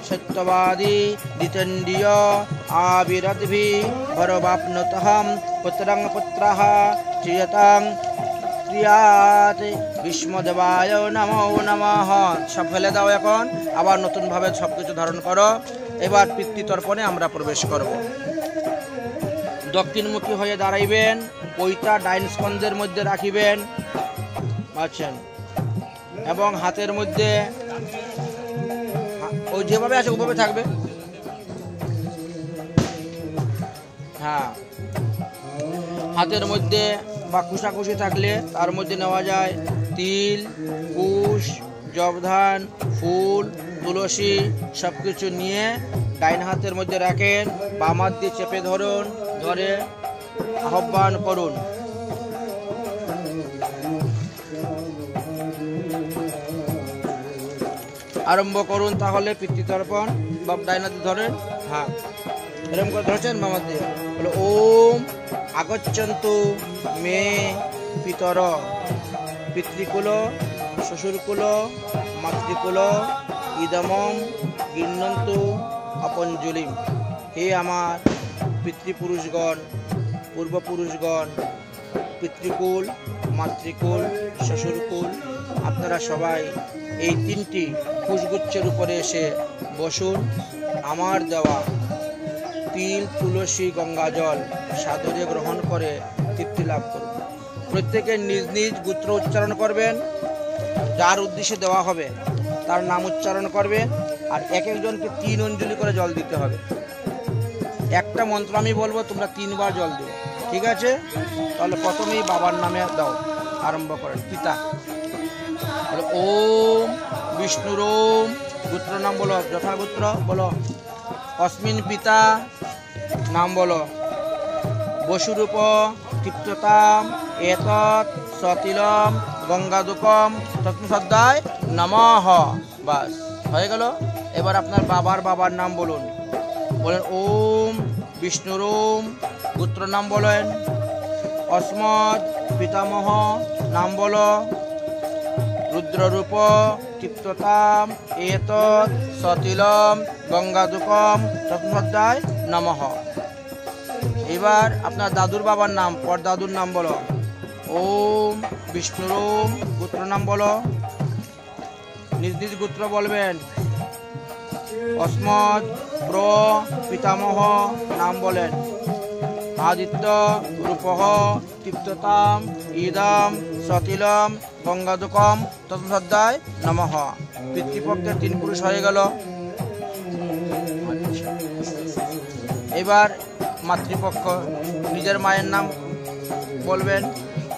সত্যবাদী দ্বিতন্ডিয় আবিরদ্ভি ভরবাপ্নুতহম পুত্রং পুত্রঃ চিয়তাং ভীষ্মদেবায় নমো নমঃ। সব ফেলে দাও। এখন আবার নতুনভাবে সবকিছু ধারণ করো। এবার পিতৃতর্পণে আমরা প্রবেশ করব। দক্ষিণমুখী হয়ে দাঁড়াইবেন, পৈতা ডাইন স্কন্ধের মধ্যে রাখিবেন, আছেন, এবং হাতের মধ্যে ওই যেভাবে আছে ওভাবে থাকবে। হ্যাঁ, হাতের মধ্যে বা কুশাকুশি থাকলে তার মধ্যে নেওয়া যায় তিল, কুশ, জবধান, ফুল, তুলসী সব কিছু নিয়ে ডাইন হাতের মধ্যে রাখেন। বাম হাত দিয়ে চেপে ধরুন, ধরে আহ্বান করুন। আরম্ভ করুন তাহলে পিতৃতর্পণ। বাম ডাইন হাতে ধরেন, হ্যাঁ এরকম করে ধরেছেন বাম হাত দিয়ে। বলে ওম আগচ্ছন্তু মে পিতর পিতৃকুল শ্বশুরকুল মাতৃকুল ইদমম গৃহ্ণন্তু আপঞ্জলিম। হে আমার পিতৃপুরুষগণ, পূর্বপুরুষগণ, পিতৃকুল, মাতৃকুল, শ্বশুরকুল, আপনারা সবাই এই 3টি পুষ্পগুচ্ছের উপরে এসে বসুন। আমার দেওয়া তিল, তুলসী, গঙ্গা জল সাদরে গ্রহণ করে তৃপ্তি লাভ করুন। প্রত্যেকে নিজ নিজ গোত্র উচ্চারণ করবেন, যার উদ্দেশ্যে দেওয়া হবে তার নাম উচ্চারণ করবেন। আর এক একজনকে 3 অঞ্জলি করে জল দিতে হবে। একটা মন্ত্র আমি বলবো, তোমরা 3 বার জল দিও, ঠিক আছে? তাহলে প্রথমেই বাবার নামে দাও, আরম্ভ করেন। পিতা ওম বিষ্ণুর ওম, গোত্র নাম বলো, যথাগোত্র বলো। অস্মিন পিতা নাম বলো। বসুরূপ তৃপ্ততাম এতৎ সতিলম গঙ্গাদুকম তৎসদায় নমঃ। বাস হয়ে গেল। এবার আপনার বাবার নাম বলুন। বলেন ওম বিষ্ণুর ওম, গোত্র নাম বলেন। অস্মৎ পিতামহ নাম বলো। রুদ্ররূপ তৃপ্ততাম এতৎ সতিলম গঙ্গাদুকম তৎসদায় নমঃ। এবার আপনার দাদুর বাবার নাম, পরদাদুর নাম বলো। ওম বিষ্ণুর ওম, গোত্র নাম বলো। নিজ নিজ গোত্র বলবেন। অস্মৎ প্র পিতামহ নাম বলেন। আদিত্য রূপহ তৃপ্ততাম ইদম সতিলম গঙ্গাদুকম তৎসদায় নমঃ। পিতৃপক্ষের 3 পুরুষ হয়ে গেল। এবার মাতৃপক্ষ, নিজের মায়ের নাম বলবেন।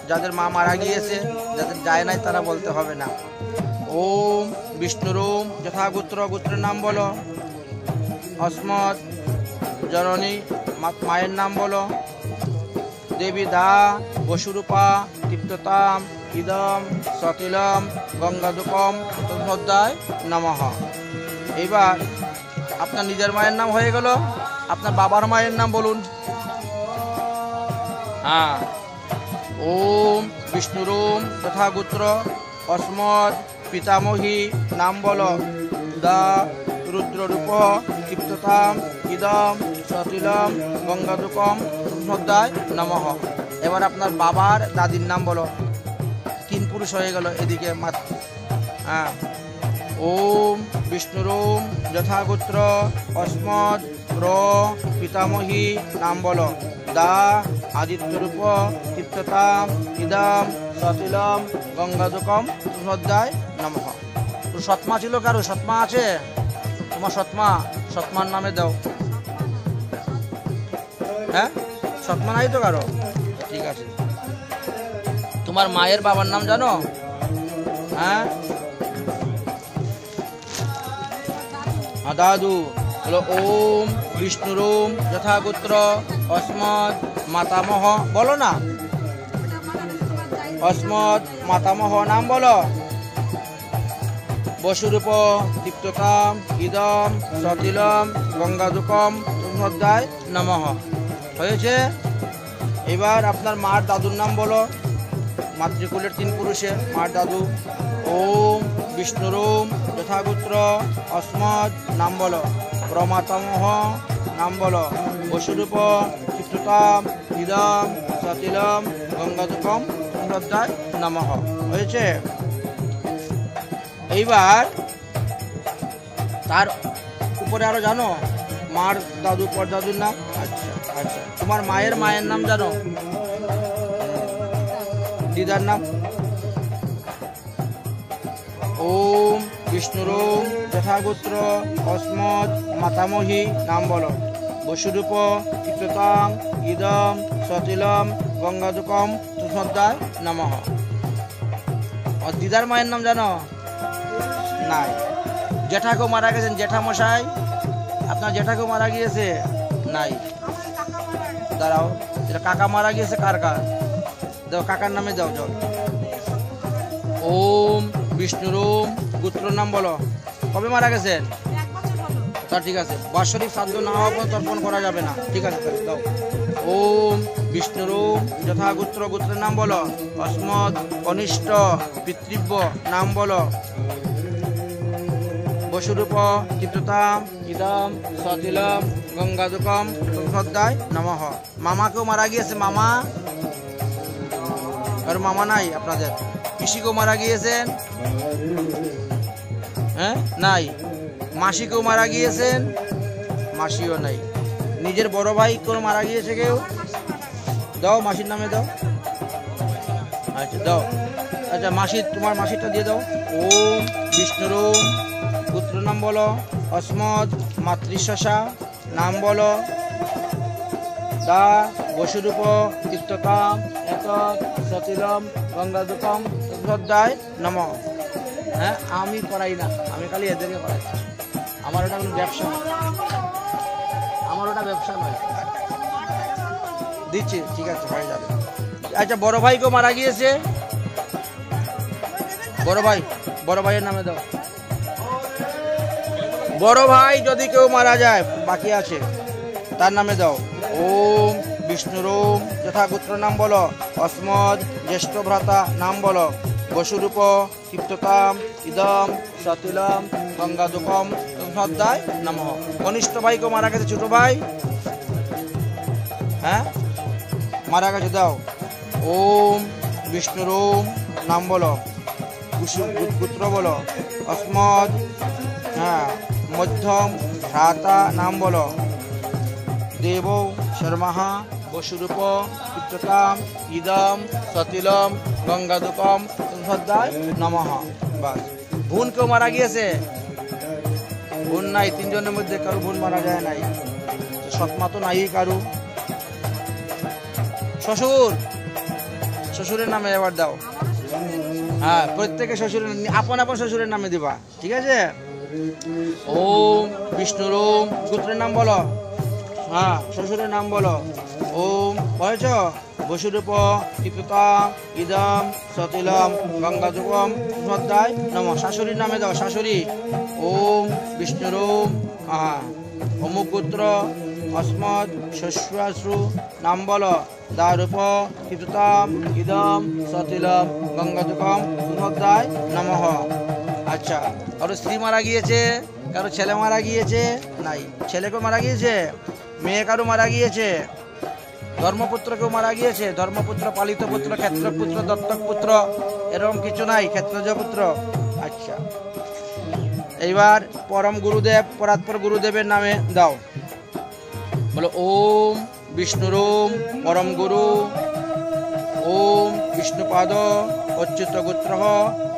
যাদের মা মারা গিয়েছে, যাদের যায় নাই তারা বলতে হবে না। ওম বিষ্ণুর ওম, যথাগোত্র গোত্রের নাম বলো। অস্মৎ জননী মায়ের নাম বলো। দেবী দা বসুরূপা তৃপ্ততাম ইদম সতিলম গঙ্গাদুকম তদ্মধ্যায় নমঃ। এইবার আপনার নিজের মায়ের নাম হয়ে গেল, আপনার বাবার মায়ের নাম বলুন। হ্যাঁ, ওম বিষ্ণুরোম তথাগোত্র অস্মৎ পিতামহী নাম বলো। দা রুদ্ররূপ তৃপ্ততাম ইদম সতিলম গঙ্গাদুকম তদ্মধ্যায় নমঃ। এবার আপনার বাবার দাদির নাম বলো। 3 পুরুষ হয়ে গেল এদিকে। হ্যাঁ, ওম বিষ্ণুরোম যথাগোত্র অস্মৎ প্র পিতামহী নাম বলো। দা আদিত্যরূপ তৃপ্ততাম ইদম সতিলম গঙ্গাদুকম তদ্মধ্যায় নমঃ। তোর সৎমা ছিল কারো? সৎমা আছে তোমার? সৎমার নামে দাও। হ্যাঁ, সৎমা নাই তো কারো? ঠিক আছে। তোমার মায়ের বাবার নাম জানো? হ্যাঁ, দাদু হলো ওম বিষ্ণুরোম যথাগোত্র অস্মৎ মাতামহ বলো না। অস্মৎ মাতামহ নাম বলো। বসুরূপ তৃপ্ততাম ইদম সতিলম গঙ্গাদুকম তদ্মধ্যায় নমঃ। হয়েছে? এবার আপনার মার দাদুর নাম বলো। মাতৃকুলের 3 পুরুষের মার দাদু। ওম বিষ্ণুরোম যথাগোত্র অস্মৎ নাম বলো। প্রমাতামহ নাম বলো। বসুরূপ তৃপ্ততাম ইদম সতিলম গঙ্গাদুকম তদ্মধ্যায় নমঃ। হয়েছে? এইবার তার উপরে আরো জানো মার দাদু পরদাদুর নাম? আচ্ছা আচ্ছা। তোমার মায়ের নাম জানো? দিদার নাম? ওম বিষ্ণুরোম যথাগোত্র অস্মৎ মাতামহী নাম বলো। বসুরূপ তৃপ্ততাম ইদম সতিলম গঙ্গাদুকম তদ্মধ্যায় নমঃ। আর দিদার মায়ের নাম জানো? নাই। জেঠাকেও মারা গেছেন? জেঠামশাই আপনার জেঠাকেও মারা গিয়েছে? নাই। দাঁড়াও, এটা কাকা মারা গিয়েছে। কার? দাও, কাকার নামে দাও জল। ওম বিষ্ণুরোম গোত্র নাম বলো। কবে মারা গেছেন? তা ঠিক আছে। বাৎসরিক শ্রাদ্ধ না হওয়া পর্যন্ত তর্পণ করা যাবে না। ঠিক আছে, দাও। ওম বিষ্ণুরোম যথাগোত্র গোত্রের নাম বলো। অস্মৎ কনিষ্ঠ পিতৃব্য নাম বলো। বসুরূপ তৃপ্ততাম ইদম সতিলম গঙ্গাদুকম তদ্মধ্যায় নমঃ। মামাকেও মারা গিয়েছে? মামা? আর মামা নাই আপনাদের? পিসিকেও মারা গিয়েছেন? হ্যাঁ, নাই। মাসিকেও মারা গিয়েছেন? মাসিও নাই। নিজের বড় ভাই কেউ মারা গিয়েছে? কেউ? দাও, মাসির নামে দাও। আচ্ছা, দাও। আচ্ছা, তোমার মাসিরটা দিয়ে দাও। ওম বিষ্ণুরোম গোত্র নাম বলো। অস্মৎ মাতৃশশা নাম বলো। দা বসুরূপ তৃপ্ততাম এতৎ সতিলম গঙ্গাদুকম তদ্মধ্যায় নমঃ। হ্যাঁ, আমি পড়াই না, আমি খালি এদেরকে পড়াই। আমার ওটা কোনো ব্যবসা নয়। দিচ্ছি, ঠিক আছে, হয়ে যাবে। আচ্ছা, বড় ভাই কেউ মারা গিয়েছে? বড় ভাইয়ের নামে দাও। বড় ভাই যদি কেউ মারা যায়, বাকি আছে, তার নামে দাও। ওম বিষ্ণুরোম যথাগোত্র নাম বলো। অস্মৎ জ্যেষ্ঠ ভ্রাতা নাম বলো। বসুরূপ তৃপ্ততাম ইদম সতিলম গঙ্গাদুকম তদ্মধ্যায় নমঃ। কনিষ্ঠ ভাই কেউ মারা গেছে? ছোট ভাই? হ্যাঁ, মারা গেছে, দাও। ওম বিষ্ণুরোম নাম বলো। গোত্র বলো। অস্মৎ হ্যাঁ মধ্যম ভ্রাতা নাম বলো। দেব শর্মাহা বসুরূপ তৃপ্ততাম ইদম সতিলম গঙ্গাদুকম তদ্মধ্যায় নমঃ। বাস। বোন কেউ মারা গিয়েছে? বোন নাই। 3 জনের মধ্যে কারো বোন মারা যায় নাই। সৎমা তো নাই কারু। শ্বশুরের নামে এবার দাও। হ্যাঁ, প্রত্যেকে শ্বশুরের আপন শ্বশুরের নামে দিবা। ঠিক আছে? ওম বিষ্ণুরোম গোত্রের নাম বলো। হ্যাঁ, শ্বশুরের নাম বলো। ওম বলেছ বসুরূপ তীর্থতা ইদম সতিলম গঙ্গাযুগম শ্রদ্ধায় নম। শাশুড়ির নামে দাও, শাশুড়ি। ওম বিষ্ণুরূপ অমুক পুত্র অস্মদ শশ্বাশ্রু নাম বলো। দারূপ তীর্থতাম ইদম সতিলম গঙ্গাযুগম শ্রদ্ধায় নমঃ। আচ্ছা, কারো স্ত্রী মারা গিয়েছে, কারো ছেলে মারা গিয়েছে, নাই ছেলেকেও মারা গিয়েছে, মেয়ে কারো মারা গিয়েছে, ধর্মপুত্র কেউ মারা গিয়েছে, ধর্মপুত্র, পালিত পুত্র, ক্ষেত্রপুত্র, দত্তক পুত্র, এরকম কিছু নাই, ক্ষেত্রজ পুত্র। আচ্ছা, এইবার পরম গুরুদেব পরাৎপর গুরুদেবের নামে দাও, বলো। ওম বিষ্ণুরোম পরম গুরু, ওম বিষ্ণুপাদ অচ্যুত গোত্র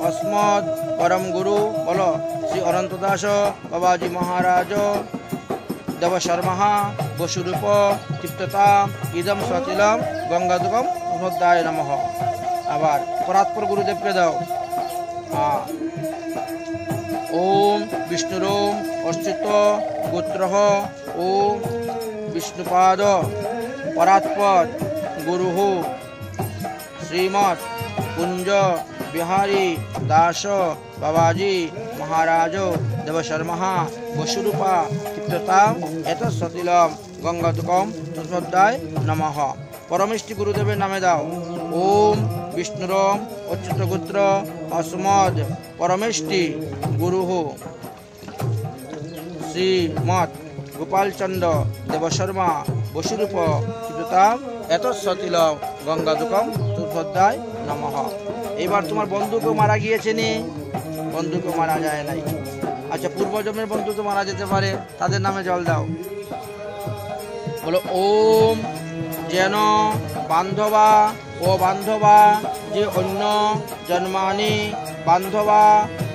অস্মদ পরম গুরু, বলো। শ্রী অনন্ত দাস বাবাজি মহারাজ দেব শর্মা বসুরূপ তৃপ্ততা ইদম সতিলম গঙ্গাযুগম শ্রদ্ধায় নমঃ। আবার পরাৎপর গুরুদেবকে দাও। ওম বিষ্ণুরোম অচ্যুত গোত্র ওম বিষ্ণুপাদ পরাৎপর গুরু শ্রীমৎ কুঞ্জ বিহারী দাস বাবাজি মহারাজ দেব শর্মা বসুরূপা তৃপ্ততা এত সতিলম গঙ্গাযুগম শ্রদ্ধায় নমঃ। পরমেষ্টি গুরুদেবের নামে দাও। ওম বিষ্ণুরম অচ্যুত গোত্র অস্মদ পরমেষ্টি গুরু শ্রীমৎ গোপালচন্দ্র দেবশর্মা বসুরূপ তৃপ্ততা এত সতিলম গঙ্গাযুগম শ্রদ্ধায় নমঃ। এইবার তোমার বন্ধুকেও মারা গিয়েছে নি? বন্ধুকেও মারা যায় নাই। আচ্ছা, পূর্বজন্মের বন্ধু তো মারা যেতে পারে, তাদের নামে জল দাও, বলো। ওম যেন বান্ধবা ও বান্ধবা যে অন্য জন্মানি বান্ধবা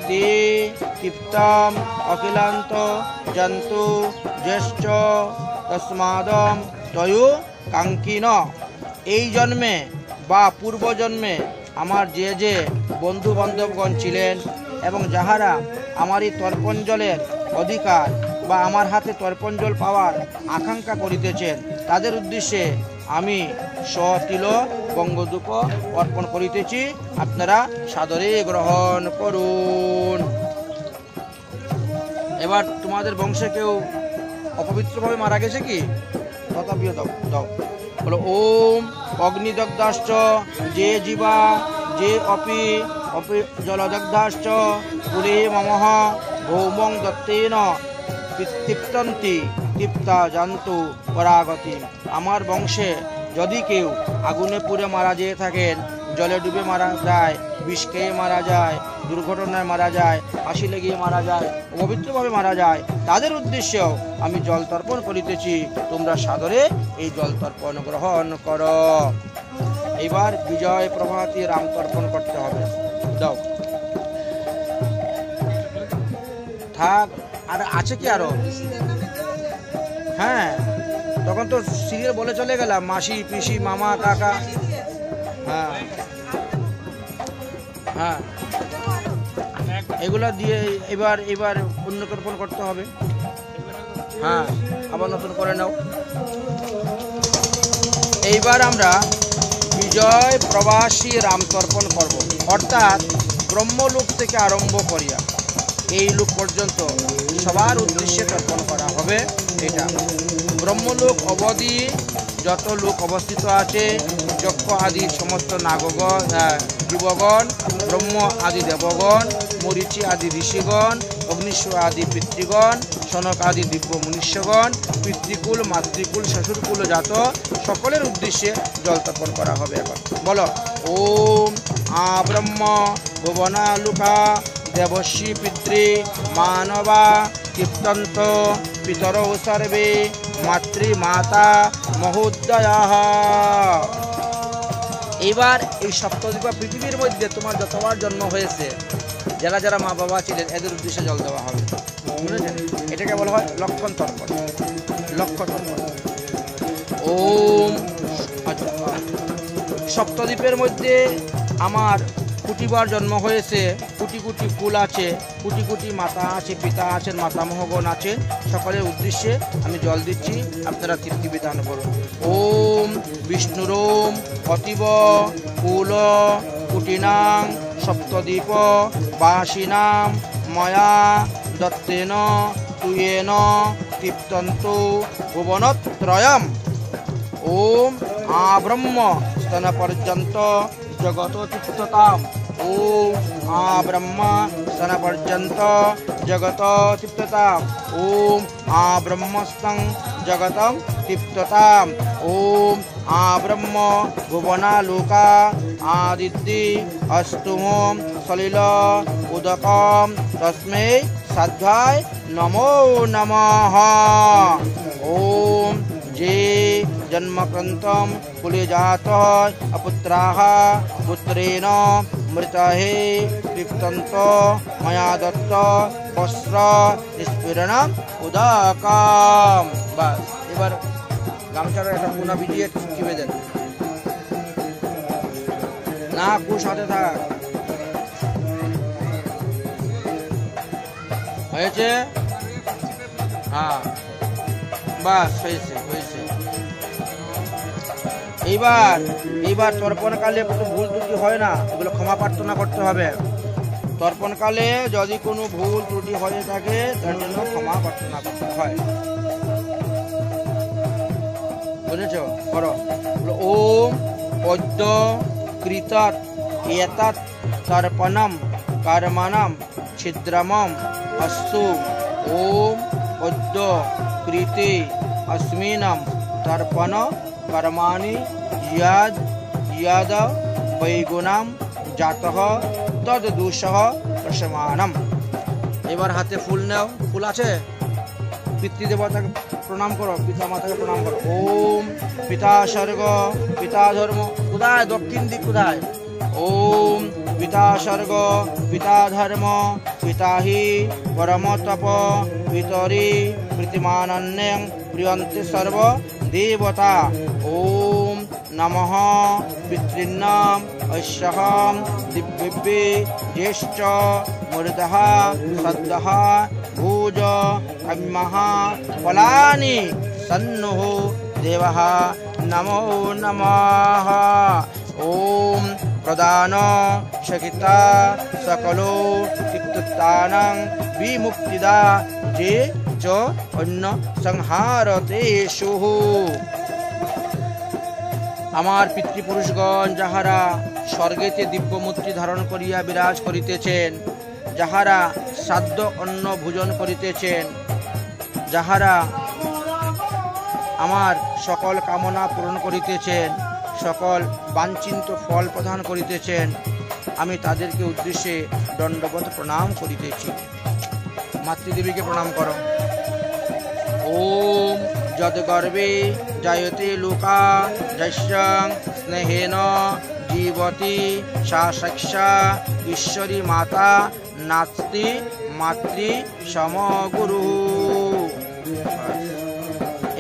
তে তৃপ্তম অখিলান্ত জন্তু জ্যেষ্ঠ তস্মাদম তয়ু কাঙ্কিন। এই জন্মে বা পূর্বজন্মে আমার যে যে বন্ধু বান্ধবগণ ছিলেন এবং যাহারা আমারই তর্পণ জলের অধিকার বা আমার হাতে তর্পণ জল পাওয়ার আকাঙ্ক্ষা করিতেছেন, তাদের উদ্দেশ্যে আমি সতিল গঙ্গযুগ অর্পণ করিতেছি, আপনারা সাদরে গ্রহণ করুন। এবার তোমাদের বংশে কেউ অপবিত্রভাবে মারা গেছে কি? তথাপিও দাও দাও, বলো। ওম অগ্নিদগ্ধাশ্চ যে জীবা যে অপি অপি জলদগ্ধাশ্চ পুরে মমঃ ভৌমং দত্তেন তৃপ্তন্তি তৃপ্তা জান্তু পরাগতি। আমার বংশে যদি কেউ আগুনে পুড়ে মারা যেয়ে থাকেন, জলে ডুবে মারা যায়, বিষ খেয়ে মারা যায়, দুর্ঘটনায় মারা যায়, ফাঁসি লেগিয়ে মারা যায়, অপবিত্রভাবে মারা যায়, তাদের উদ্দেশ্যেও আমি জল তর্পণ করিতেছি, তোমরা সাদরে এই জল তর্পণ গ্রহণ করো। এবার বিজয় প্রভাতী রাম তর্পণ করতে হবে, দাও। থাক, আর আছে কি আরো? হ্যাঁ, তখন তো সিরিয়াল বলে চলে গেলাম, মাসি পিসি মামা কাকা। হ্যাঁ হ্যাঁ, এগুলো দিয়ে এবার এবার পুণ্য তর্পণ করতে হবে। হ্যাঁ, আবার নতুন করে নাও। এইবার আমরা বিজয় প্রবাসী রাম তর্পণ করব, অর্থাৎ ব্রহ্মলোক থেকে আরম্ভ করিয়া এই লোক পর্যন্ত সবার উদ্দেশ্যে তর্পণ করা হবে। এটা ব্রহ্মলোক অবধি যত লোক অবস্থিত আছে, যক্ষ আদি সমস্ত নাগগণ জীবগণ, ব্রহ্ম আদি দেবগণ, মরীচি আদি ঋষিগণ, অগ্নিশ্বর আদি পিতৃগণ, সনক আদি দিব্য মনুষ্যগণ, পিতৃকুল মাতৃকুল শ্বশুরকুল জাত সকলের উদ্দেশ্যে জল তর্পণ করা হবে। এখন বলো। ওম ব্রহ্ম ভুবনালুকা দেবশ্রী পিতৃ মানবা তৃপ্তন্ত পিতরৌ সর্বে মাতৃমাতা মহোদয়া। এবার এই সপ্তদ্বীপ পৃথিবীর মধ্যে তোমার যতবার জন্ম হয়েছে, যারা যারা মা বাবা ছিলেন, এদের উদ্দেশ্যে জল দেওয়া হবে, বুঝেছেন? এটাকে বলা হয় লক্ষণ তর্পণ। লক্ষ্য তর্পণ। ওম সপ্তদ্বীপের মধ্যে আমার কোটিবার জন্ম হয়েছে, কোটি কোটি কুল আছে, কোটি কোটি মাতা আছে, পিতা আছেন, মাতামহগণ আছে, সকলের উদ্দেশ্যে আমি জল দিচ্ছি, আপনারা তৃপ্তি বিধান করুন। ওম বিষ্ণুরোম অতীব কুল কুটিনাং সপ্তদ্বীপ বাসিনাম ময়া দত্তেন তুয়েন তৃপ্তন্তু ভুবনত্রয়ম। ওম আব্রহ্ম স্তন পর্যন্ত জগত তৃপ্ততাম। ওম আব্রহ্ম স্তন পর্যন্ত জগত তৃপ্ততাম। ওম আব্রহ্মস্তং জগতং তৃপ্ততাম। ওম আব্রহ্ম ভুবনালোকা আদিত্যি অষ্টমম সলিল উদকম তস্मै সাধ্যায় নমো নমঃ। ওম যে জন্মক্রান্তম কুলে জাতः অপুত্রাः পুত্রেণ মৃতः তৃপ্তন্ত ময়া দত্ত বস্ত্র নিষ্পীড়নম উদকম। বাস, এবার গামছাটা একটা পুনা ভিজিয়ে চিপে দেন না, কুশ হাতে থাক। হয়েছে? হ্যাঁ, বাস হয়েছে হয়েছে। এইবার তর্পণকালে কোনো ভুল ত্রুটি হয় না, এগুলো ক্ষমা প্রার্থনা করতে হবে। তর্পণকালে যদি কোনো ভুল ত্রুটি হয়ে থাকে তার জন্য ক্ষমা প্রার্থনা করতে হয়। বুঝেছ? করো। ওম পদ্য কৃতাৎ এতাৎ তর্পণম কর্মণম ছিদ্রমম অস্তু। ওম পদ্য কৃতে अस्मिनं तर्पण कर्माणि यद यद वैगुणं जातः तद दोषः प्रशमानम। এবার হাতে ফুল নাও, ফুল আছে, পিতৃদেবতাকে প্রণাম করো, পিতা মাতাকে প্রণাম করো। ওম পিতা স্বর্গ পিতা ধর্ম, কোথায় দক্ষিণ দিক কোথায়? ওম পিতা স্বর্গ পিতা ধর্ম পিতা হি পরম তপ পিতরি প্রীতিমানন্যং প্রিয়ন্তে সর্ব দেবতা। ওম নমঃ পিতॄনাম ঐশ্বহম দিব্যে জ্যেষ্ঠ মূর্ধঃ সদ্যঃ ভুজ কম্যঃ ফলানি সন্নুঃ দেবঃ নমো নমঃ। ওম প্রদান শকিতা সকলো তৃপ্তানাং বিমুক্তিদা যে চ অন্য সংহারতেষু। আমার পিতৃপুরুষগণ যাহারা স্বর্গেতে দিব্যমূর্তি ধারণ করিয়া বিরাজ করিতেছেন, যাহারা সাধ্য অন্ন ভোজন করিতেছেন, যাহারা আমার সকল কামনা পূরণ করিতেছেন, সকল বাঞ্ছিত ফল প্রদান করিতেছেন, আমি তাদেরকে উদ্দেশ্যে দণ্ডবত প্রণাম করিতেছি। মাতৃদেবীকে প্রণাম করো। ওম যদ্গর্ভে জায়তে লোকা যস্যাং স্নেহেন জীবতি সা সাক্ষা ঈশ্বরী মাতা নাস্তি মাতৃ সমগুরু।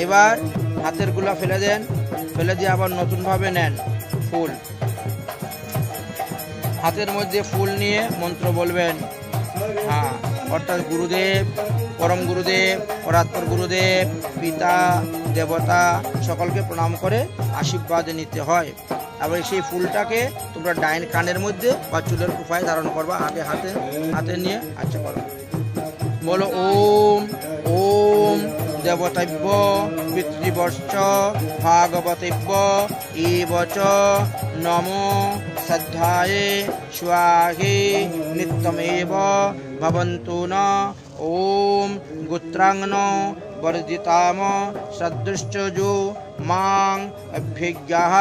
এবার হাতের গুলা ফেলে দেন, ফেলে দিয়ে আবার নতুনভাবে নেন ফুল। হাতের মধ্যে ফুল নিয়ে মন্ত্র বলবেন। হ্যাঁ, অর্থাৎ গুরুদেব, পরম গুরুদেব, পরাৎপর গুরুদেব, পিতা দেবতা সকলকে প্রণাম করে আশীর্বাদ নিতে হয়। আবার সেই ফুলটাকে তোমরা ডাইন কানের মধ্যে বা চুলের কুপায় ধারণ করবা, হাতে হাতে হাতে নিয়ে। আচ্ছা করো, বলো ওম ওম দেবতব্য পিতৃবশ্চ ভাগবতব্য এবচ নমো শ্রদ্ধায়ে স্বাহে নিত্যমেব ভবন্তু ন। ওম গোত্রাঙ্গন বর্জিতাম সদৃষ্টজো মাং অভিজ্ঞাঃ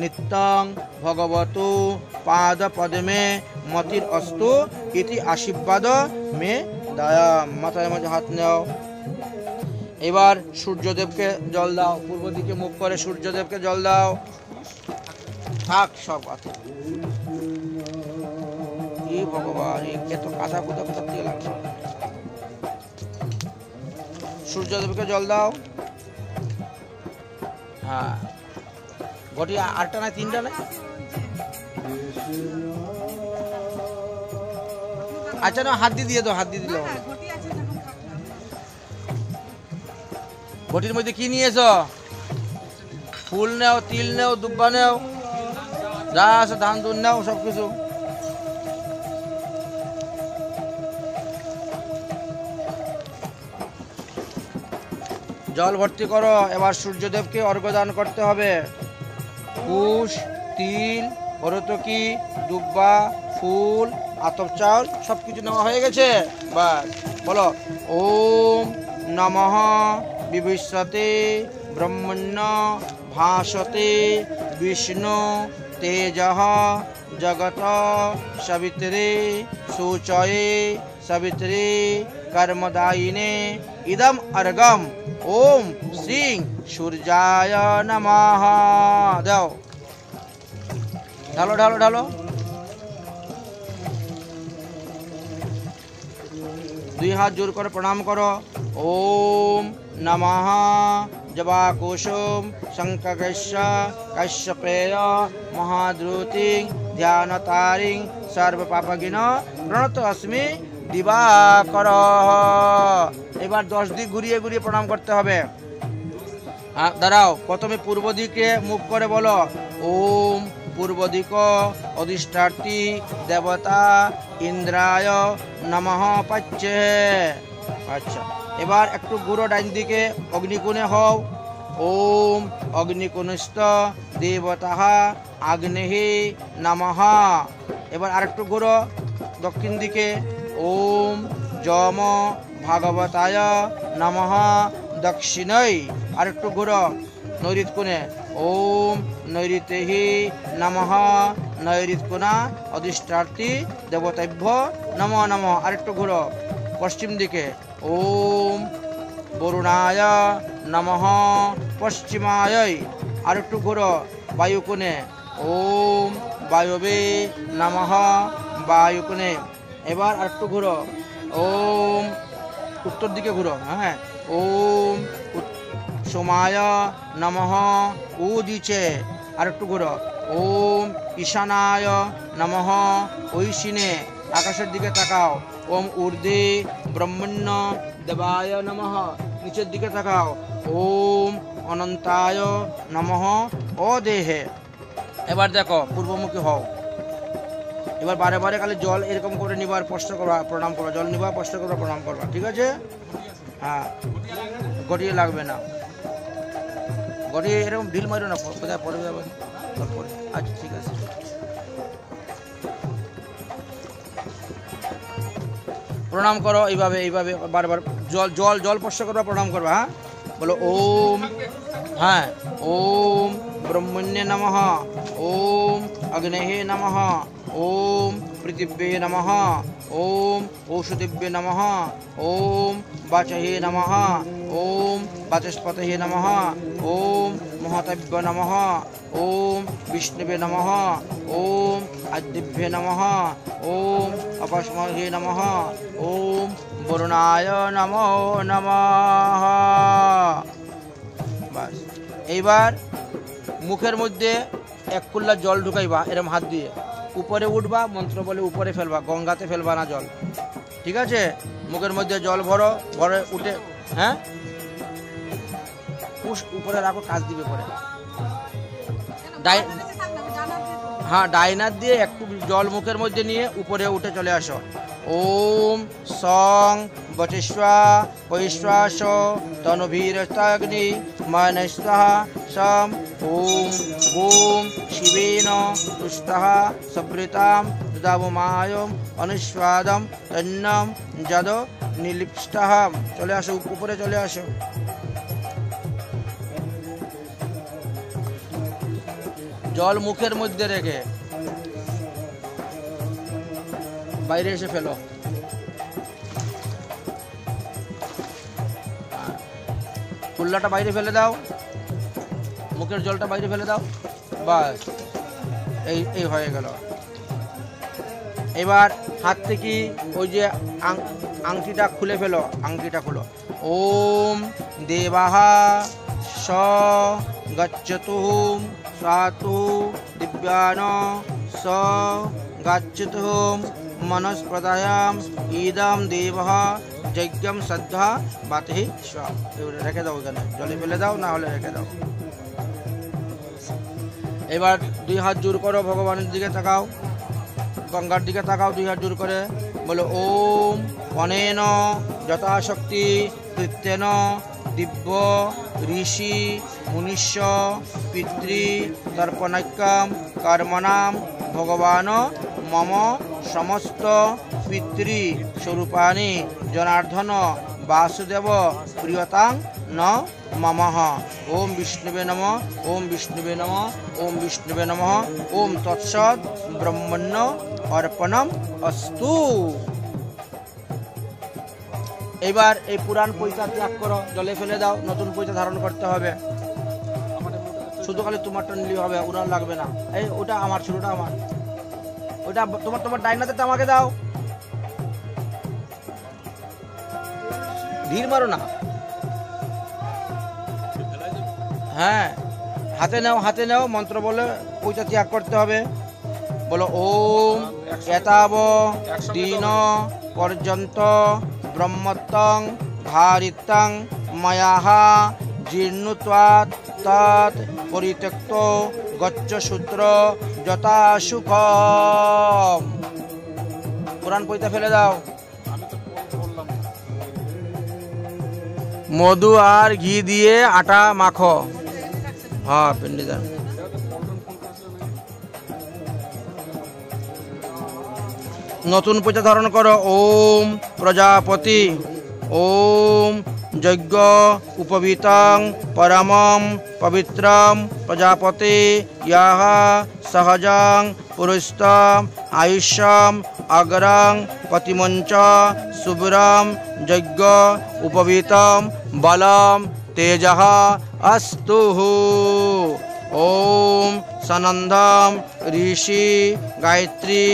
নিত্যং ভগবতো পাদপদ্মে মতির অস্তু ইতি আশীর্বাদ মে দয়া। মাথায় মাঝে হাত নাও। এবার সূর্যদেবকে জল দাও, পূর্ব দিকে মুখ করে সূর্যদেবকে জল দাও। থাক সব আছে। এ ভগবান, এত কাঁথা কোথা কোথা দিয়ে লাগছে। সূর্যদেবকে জল দাও। হ্যাঁ, ঘটি আটটা না তিনটা না? আচ্ছা না, হাত দিয়ে দাও, হাত দিয়ে দিল। ঘটির মধ্যে কি নিয়েছ? ফুল নেও, তিল নেও, দুব্বা নেও, যা আছে ধান দুন নেও, সবকিছু। জল ভর্তি করো। এবার সূর্যদেবকে অর্ঘ্য দান করতে হবে। কুশ, তিল, হরতকি, দুব্বা, ফুল, আতপ চাউল সবকিছু নেওয়া হয়ে গেছে। বাস বলো ওম নমঃ বিভীষতে ব্রহ্মণ্য ভাসতে বিষ্ণু তেজঃ জগত সবিত্রে সূচয়ে সবিত্রে कर्मदायिने इदम अर्घम ओम श्री सूर्याय नमः। दाओ ढालो ढालो ढालो। दुई हाथ जोड़ कर प्रणाम करो। ओम नमः जवाकुसुम शंकगस्य कश्यपेय महाद्रुतिं ध्यानतारिं सर्वपापगिन प्रणत अस्मि दिवाकर। এবার 10 দিক ঘুরিয়ে ঘুরিয়ে প্রণাম করতে হবে। দাঁড়াও, প্রথমে পূর্ব দিকে মুখ করে বলো ওম পূর্ব দিক অধিষ্ঠার্থী দেবতা ইন্দ্রায় নমঃ পাচ্যে। আচ্ছা, এবার একটু ঘুরো ডাইন দিকে, অগ্নিকুণে হও। ওম অগ্নিকুণস্থ দেবতাঃ আগ্নেহে নমঃ। এবার আরেকটু ঘুরো দক্ষিণ দিকে। ওম যম ভাগবতায় নমঃ দক্ষিণৈ। আরেকটু ঘুরো নৈঋত কোণে। ওম নৈঋতেহি নমঃ নৈঋতকোণা অধিষ্ঠার্থী দেবতাভ্য নমঃ নমঃ। আরেকটু ঘুরো পশ্চিম দিকে। ওম বরুণায় নমঃ পশ্চিমায়। আরেকটু ঘুরো বায়ুকোণে। ওম বায়বে নমঃ বায়ুকোণে। এবার আরেকটু ঘুরো ওম উত্তর দিকে ঘুরো। হ্যাঁ, ওম সোমায় নমঃ উদিচে। আরেকটু ঘুরো ওম ঈশানায় নমঃ ঐশিনে। আকাশের দিকে তাকাও। ওম ঊর্ধ্বে ব্রহ্মণ্য দেবায় নমঃ। নিচের দিকে তাকাও। ওম অনন্তায় নমঃ অদেহে। এবার দেখো পূর্বমুখী হও। এবার বারে বারে খালি জল এরকম করে নিবার প্রশ্ন করবা, প্রণাম করবা, জল নিবা প্রশ্ন করবা, প্রণাম করবা। ঠিক আছে? হ্যাঁ, গটিয়ে লাগবে না, গটিয়ে এরকম ঢিল মারো না, কোথায় পড়ে যাবে পরে। আচ্ছা ঠিক আছে। প্রণাম করো এইভাবে এইভাবে বারবার জল জল জল স্পর্শ করবা, প্রণাম করবা। হ্যাঁ বলো ওম। হ্যাঁ ওম ব্রহ্মণ্যে নমঃ ওম অগ্নেহে নমঃ ওম পৃথিব্যে নমঃ ওম ঔষধিভ্যে নমঃ ওম বাচহে নমঃ ওম বাচস্পতয়ে নমঃ ওম মহতাভ্য নমঃ ওম বিষ্ণুবে নমঃ ওম আদিভ্যে নমঃ ওম অপস্মহে নমঃ ওম বরুণায় নমো নমঃ। বাস, এইবার মুখের মধ্যে এক কুল্লা জল ঢুকাইবা, এরম হাত দিয়ে উপরে উঠবা, মন্ত্র বলে উপরে ফেলবা, গঙ্গাতে ফেলবা না জল। ঠিক আছে? মুখের মধ্যে জল ভরো, ভরে উঠে হ্যাঁ উপরে রাখো, কাজ দিবে পরে। হ্যাঁ, ডাইনার দিয়ে একটু জল মুখের মধ্যে নিয়ে উপরে উঠে চলে আসো। ওম সং বচিষ্বা বৈশ্বাস তনুভীরস্তাগ্নি মনস্তঃ সম ওম ওম শিবেন তুষ্টঃ সবৃতাম দাবমায়ম অনুস্বাদম তন্নম যদ নিলিপ্ষ্টঃ। চলে আসো, উপরে চলে আসো। জল মুখের মধ্যে রেখে বাইরে এসে ফেলো। কুল্লাটা বাইরে ফেলে দাও, মুখের জলটা বাইরে ফেলে দাও। বাস, এই হয়ে গেল। এবার হাত থেকে ওই যে আংটিটা খুলে ফেলো, আংটিটা খুলো। ওম দেবাহ স গচ্ছতু সাতু দিব্যান স গচ্ছতু मनस्पदायाम इदम देवः यज्ञम श्रद्धा बाते स्वाहा। রেখে দাও, এখানে জলে ফেলে দাও, না হলে রেখে দাও। এবার দুই হাত জোর করো, ভগবানের দিকে তাকাও, গঙ্গার দিকে তাকাও, দুই হাত জোর করে বলো ওম অনেন যথাশক্তি কৃত্যেন দিব্য ঋষি মুনিষ্য পিতৃ তর্পণৈক্যম কর্মণাম ভগবান মম সমস্ত পিতৃ স্বরূপাণি জনার্দন বাসুদেব প্রিয়তাং ন মমঃ। ওম বিষ্ণুবে নমঃ, ওম বিষ্ণুবে নমঃ, ওম বিষ্ণুবে নমঃ। ওম তৎসৎ ব্রহ্মণ্য অর্পণম অস্তু। এবার এই পুরাণ পৈতা ত্যাগ করো, জলে ফেলে দাও, নতুন পৈতা ধারণ করতে হবে। শুধু খালি তোমারটা নিলেই হবে, উনার লাগবে না। এই ওটা আমার, শুরুটা আমার, ওটা তোমার, তোমার ডাইনাতে আমাকে দাও। ধীর মারো না, হ্যাঁ হাতে নাও, হাতে নাও, মন্ত্র বলে পৈতা ত্যাগ করতে হবে। বলো ওম এতাব দিন পর্যন্ত ব্রহ্মত্বং ধারিতং ময়াহ জীর্ণত্বাৎ তৎ পরিত্যক্ত গচ্ছ সূত্র যথা সুখম। পুরাণ পৈতা ফেলে দাও। মধু আর ঘি দিয়ে আটা মাখো। হ্যাঁ পিন্ডি দেন। নতুন পূজা ধারণ করো। ওম প্রজাপতি ওম যজ্ঞ উপবিতং পরমম পবিত্রম প্রজাপতি ইয়াহ সহজং পুরুষতম আয়ুষ্যম অগ্রং পতিমঞ্চ শুভ্রম যজ্ঞ উপবিতম বলম তেজঃ অস্তু। ओम सनंदम ऋषि गायत्री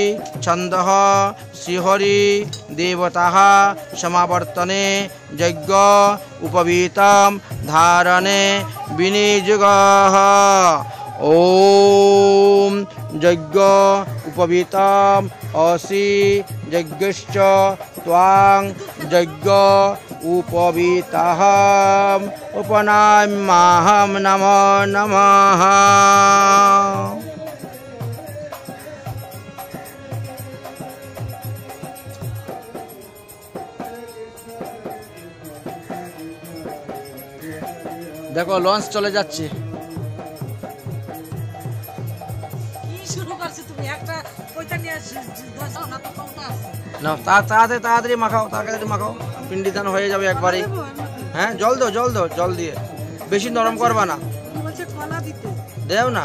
छंदः शिहरी देवताः समावर्तने यज्ञ उपवीतम धारणे विनियोगः। ओम यज्ञ उपवीतम असि यज्ञश्च त्वां यज्ञ उपवीताहम उपनाम्यहम नमो नमः। দেখো লঞ্চ চলে যাচ্ছে। না তাড়াতাড়ি মাখাও, তাড়াতাড়ি মাখাও, পিন্ডি দান হয়ে যাবে একবারে। হ্যাঁ জল দাও, জল দাও, জল দিয়ে বেশি নরম করবা না। দেও না,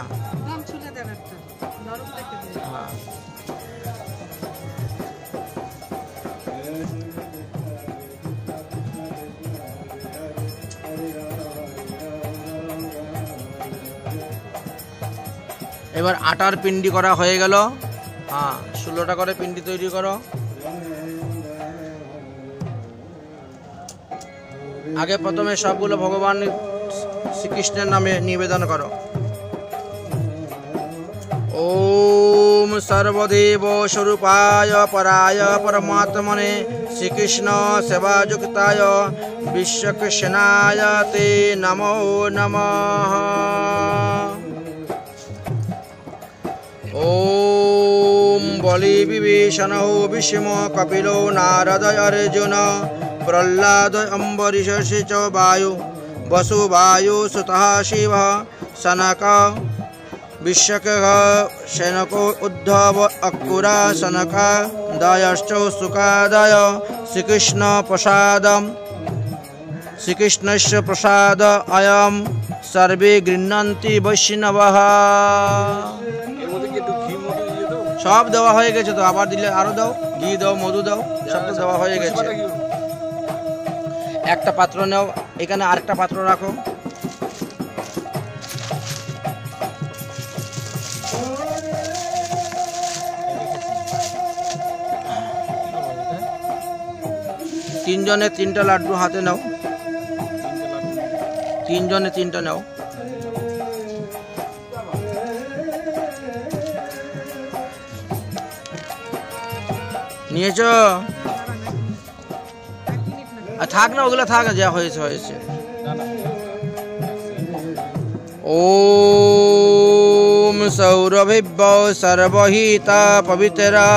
এবার আটার পিন্ডি করা হয়ে গেল। হ্যাঁ 16টা করে পিন্ডি তৈরি করো। আগে প্রথমে সবগুলো ভগবান শ্রীকৃষ্ণের নামে নিবেদন করো। ওম সর্বদেব স্বরূপায় পরায় পরমাত্মনে শ্রীকৃষ্ণ সেবাযুক্তায় বিশ্বকৃষ্ণায় তে নমো নমঃ। ओम बलि विभीषणो भीष्म कपिलो नारद अर्जुन प्रह्लाद अम्बरीषर्षि च वायु वसुवायु सुतः शिव सनक विश्वकः शनको उद्धव अकुरा सनक दयश्च सुखादय श्रीकृष्णस्य प्रसाद अयम सर्वे गृह्णन्ति वैष्णवः। সব দেওয়া হয়ে গেছে তো, আবার দিলে আরো দাও, ঘি দাও, মধু দাও, সব তো দেওয়া হয়ে গেছে। একটা পাত্র নাও, এখানে আরেকটা পাত্র রাখো। তিনজনে 3টা লাড্ডু হাতে নাও, 3জনে 3টা নাও। নিয়েছ? থাক না, ওগুলো থাক, যা হয়েছে হয়েছে। ওম সৌরভিভ্যো সর্বহিতা পবিত্রা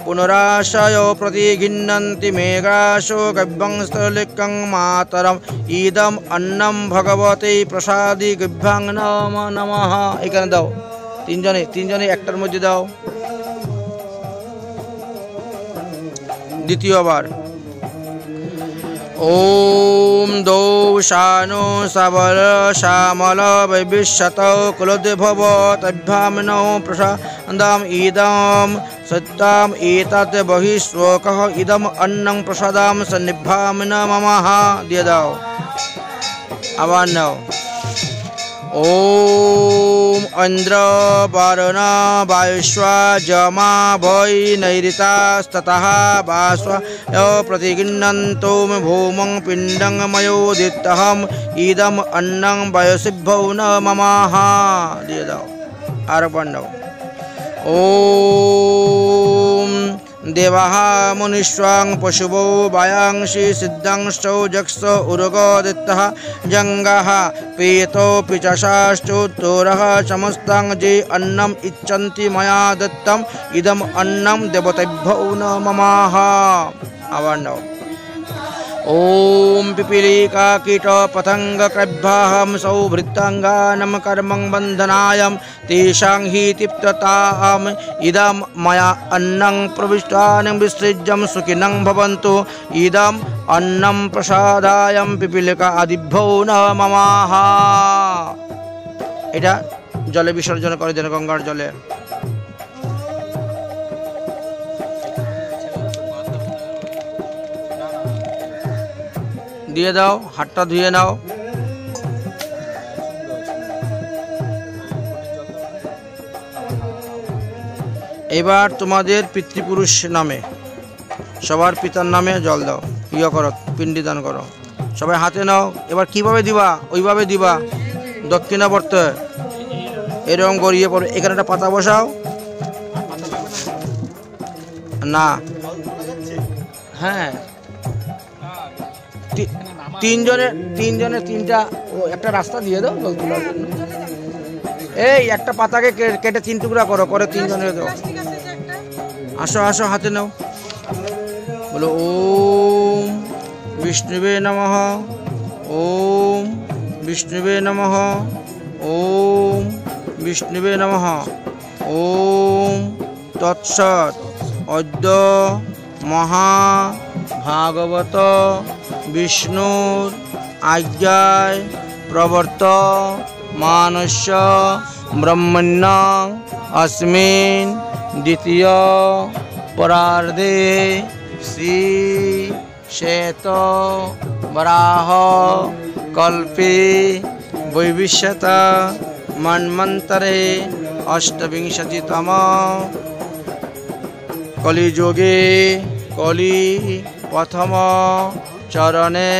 পুনরাশয় প্রতিঘিন্নন্তি মেঘাশো গভ্যংস্তলিকং মাতরম ইদম অন্নম ভগবতে প্রসাদি গভ্যাং নম নমঃ। এখানে দাও, তিনজনে একটার মধ্যে দাও। দ্বিতীয়বার ওম দৌশানো সবল শ্যামল বিশ্বত কুলদ্ভব তভ্যাম নৌ প্রসাদম ইদম সত্যাম এতৎ বহিঃশ্লোকঃ ইদম অন্নং প্রসাদাম সন্নিভ্যাম নমঃ। দিয়ে দাও, আবার নাও। ওম ইন্দ্র বরুণ বায়ুষ্বা যমা ভৈ নৈরিতাস্ততঃ বাষ্প প্রতিগৃহ্ণন্তো ভূমং পিণ্ডং ময়োদিতহম ইদম অন্নং বয়সিভ্যো নমঃ। দিয়ে দাও, আর একবার নাও। ওম দেবাঃ মুনিষ্বাং পশুবো বায়াংশি সিদ্ধাংশ্চ যক্ষ উর্গোদিতঃ জঙ্গাঃ পীতো পিচশাশ্চোত্তরঃ সমস্তাং যে অন্নম ইচ্ছন্তি ময়া দত্তম ইদম অন্নম দেবতেভ্যো নমঃ। আবার নাও। ওম পিপীলিকা কীট পতঙ্গ ক্রভ্যাহম সৌভৃতাঙ্গানম কর্মং বন্ধনায়ম তেষাং হি তৃপ্ততাম ইদম ময়া অন্নং প্রবিষ্টান বিসৃজ্যম সুখিনং ভবন্তু ইদম অন্নম প্রসাদায়ম পিপীলিকা আদিভ্যো নমঃ। এটা জলে বিসর্জন করে দেন, গঙ্গার জলে। দিয়ে দাও, হাতটা ধুয়ে নাও। এবার তোমাদের পিতৃপুরুষ নামে, সবার পিতার নামে জল দাও, ইয়ে করো, পিণ্ডি দান করো। সবাই হাতে নাও। এবার কিভাবে দিবা? ওইভাবে দিবা, দক্ষিণাবর্তে এরকম গড়িয়ে পড়ো। এখানে একটা পাতা বসাও না। হ্যাঁ, তিনজনে তিনটা একটা রাস্তা দিয়ে দাও জল তোলার জন্য। এই একটা পাতাকে কেটে 3 টুকরা করো, করে তিনজনে দাও। আসো আসো, হাতে নাও, বলো ওম বিষ্ণুবে নমঃ, ওম বিষ্ণুবে নমঃ, ওম বিষ্ণুবে নমঃ, ওম তৎসৎ। অদ্য মহা ভাগবত বিষ্ণুর আজ্ঞায় প্রবর্ত মানস্য ব্রহ্মণ্য अस्मिन् द्वितीय परार्धे श्री श्वेत वराह कल्पे वैविश्यत मन्वन्तरे अष्टविंशतितम कलियुगे कलि प्रथम चरणे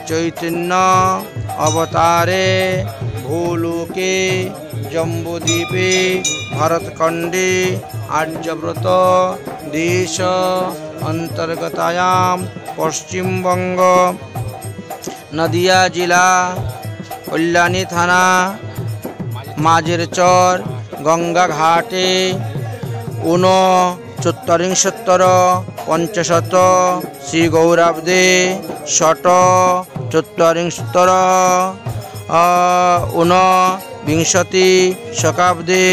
चैतन्य अवतारे भूलोके जम्बूद्वीपे भारतखंडे आर्यव्रत देश अंतर्गतायां पश्चिम बंग नदिया जिला कल्याणी थाना माझेरचर गंगा घाटे 49 पंचशत श्री गौराब्दे षट 49 शकाब्दे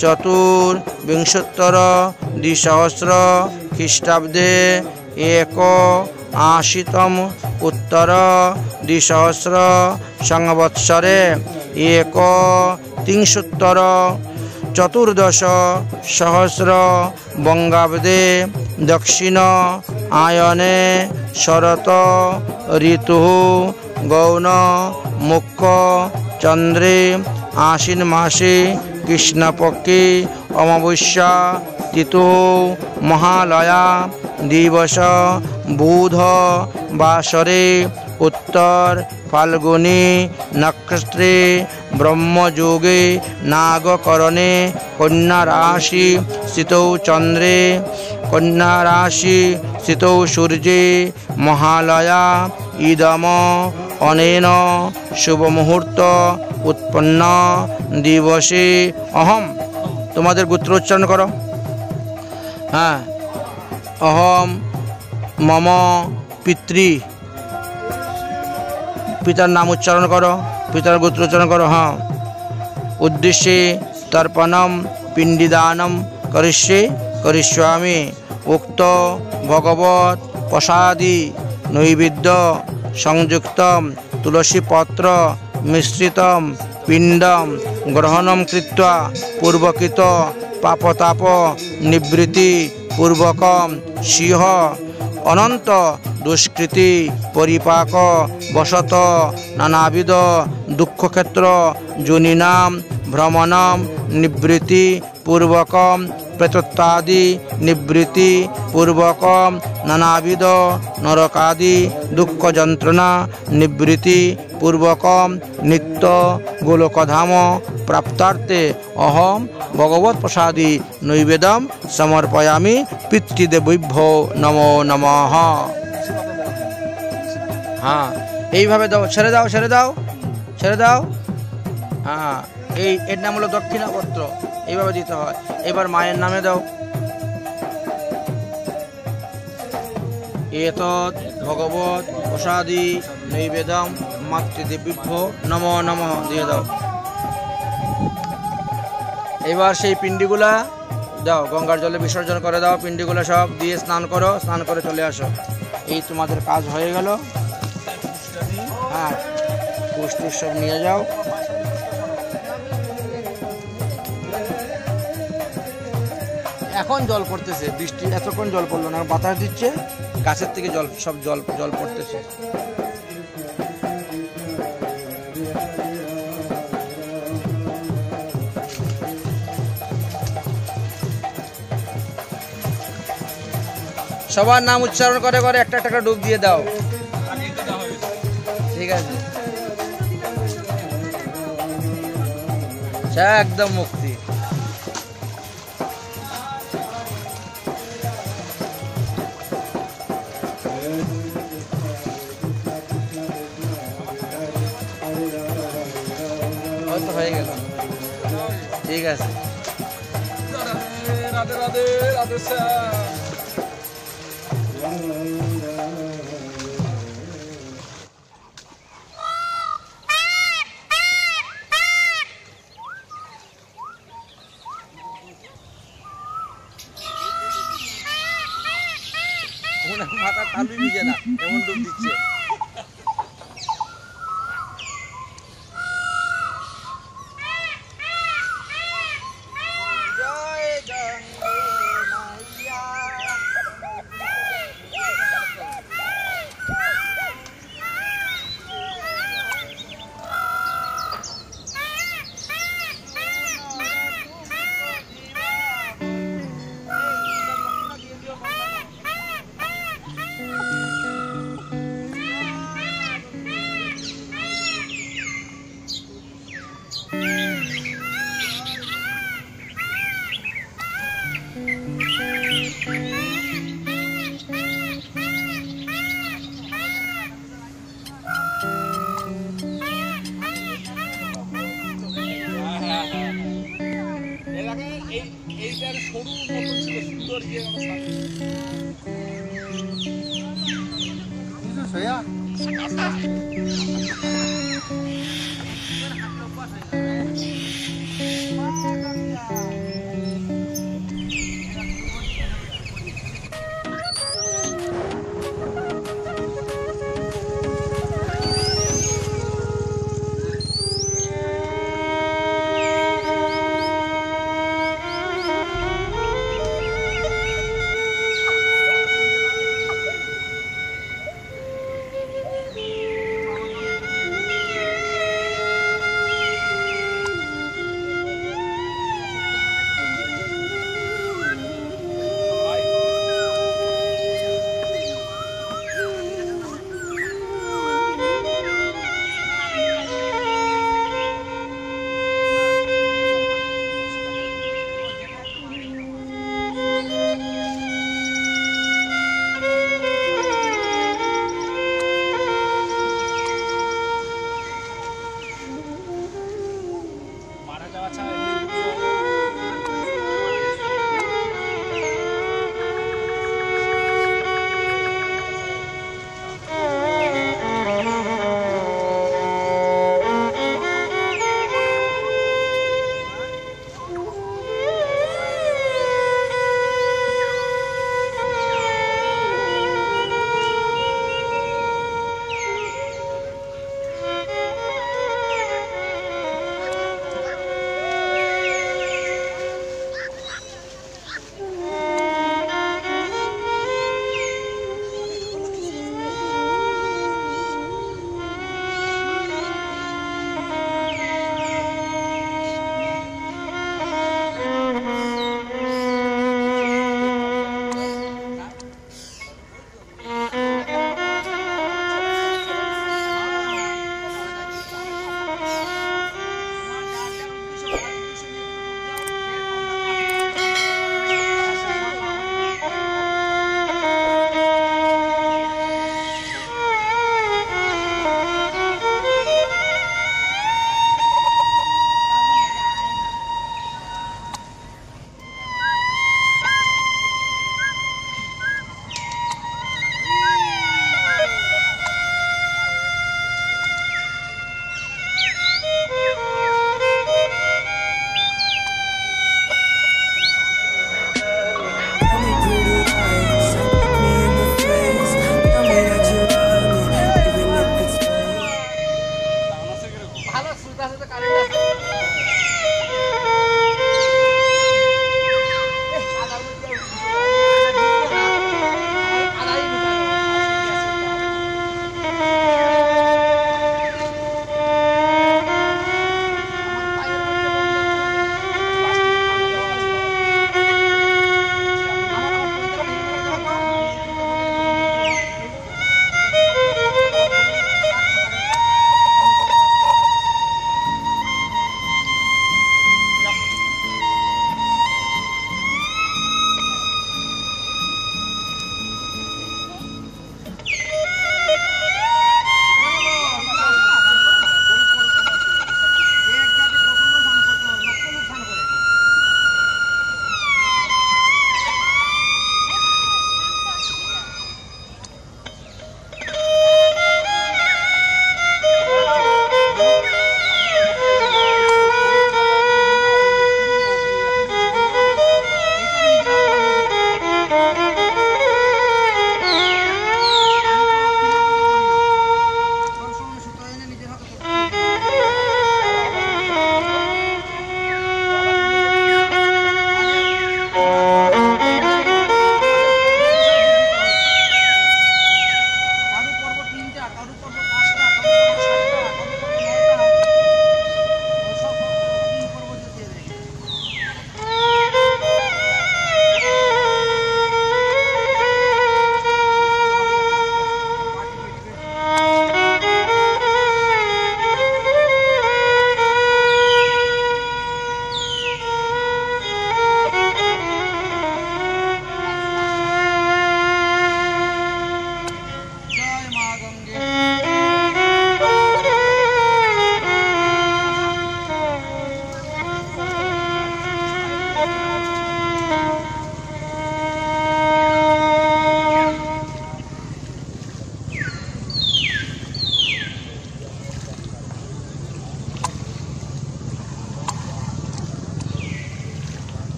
चतुर्विंशोत्तर द्विसहस्र ख्रीष्टाब्दे 81 उत्तर द्विसहस्र संवत्सरे 31 चतुर्दश सहस्र बंगाब्दे दक्षिण आयने शरत ऋतु गौण मुख चंद्रे आश्विन मासे कृष्णपक्षे अमावस्या तिथौ महालया दिवस बुध वासरे उत्तर फाल्गुनी नक्षत्रे ब्रह्मयोगे नागकरणे कन्या राशि स्थितौ चंद्रे कन्या राशि स्थितौ सूर्ये महालया इदम अनेन शुभ मुहूर्त उत्पन्न दिवसे अहम तुम्हारे गोत्र उच्चारण करो हाँ अहम मम पितृ पितार नाम उच्चारण करो पितार गोत्र उच्चारण करो हाँ उद्देश्य तर्पणम पिंडीदानम करिष्यामि उक्त भगवत प्रसादी नैवेद्य संयुक्त तुलसी पत्र मिश्रित पिंडम ग्रहणम कृत्वा पूर्वकृत पापताप निवृत्ति पूर्वक सिंह अनंत दुष्कृति परिपाक वशत नानाविध दुख क्षेत्र जोनिनाम भ्रमणम निवृत्ति पूर्वक प्रेतत्वादि निवृत्ति पूर्वक नानाविध नरकादि दुख जंत्रणा निवृत्ति पूर्वक नित्य गोलोकधाम प्राप्तार्थे अहम भगवत प्रसादी नैवेद्यम समर्पयामि पितृदेवेभ्यो नमो नमः। हाँ এইভাবে দাও ছেড়ে দাও ছেড়ে দাও ছেড়ে দাও हाँ এই এর নাম হলো দক্ষিণাপত্র এইভাবে দিতে হয়। এবার মায়ের নামে দাও एतत् भगवत प्रसादी नैवेद्यम मातृदेवेभ्यो नमो नमः দিয়ে দাও। এবার সেই পিণ্ডগুলা দাও গঙ্গার জলে বিসর্জন করে দাও পিণ্ডগুলা সব দিয়ে স্নান করো স্নান করে চলে আসো এই তোমাদের কাজ হয়ে গেল। হ্যাঁ পুষ্টি সব নিয়ে যাও। এখন জল পড়তেছে বৃষ্টি এতক্ষণ জল পড়লো না বাতাস দিচ্ছে গাছের থেকে জল সব জল জল পড়তেছে। সবার নাম উচ্চারণ করে করে একটা একটা ডুব দিয়ে দাও ঠিক আছে একদম মুক্তি। হয়ে গেল ঠিক আছে রাধে রাধে রাধে মাথা তালুই ভিজে না এমন ডুব দিচ্ছে।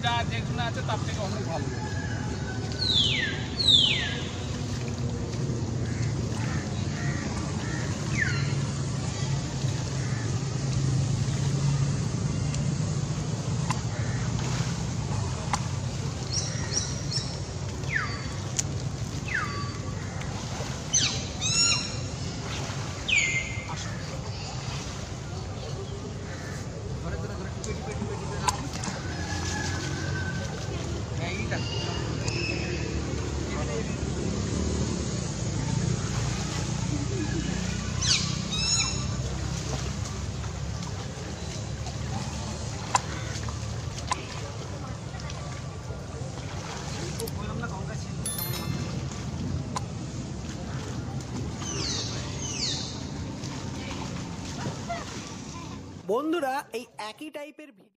যা যেখানে আছে তার থেকে অনেক ভালো। বন্ধুরা এই একই টাইপের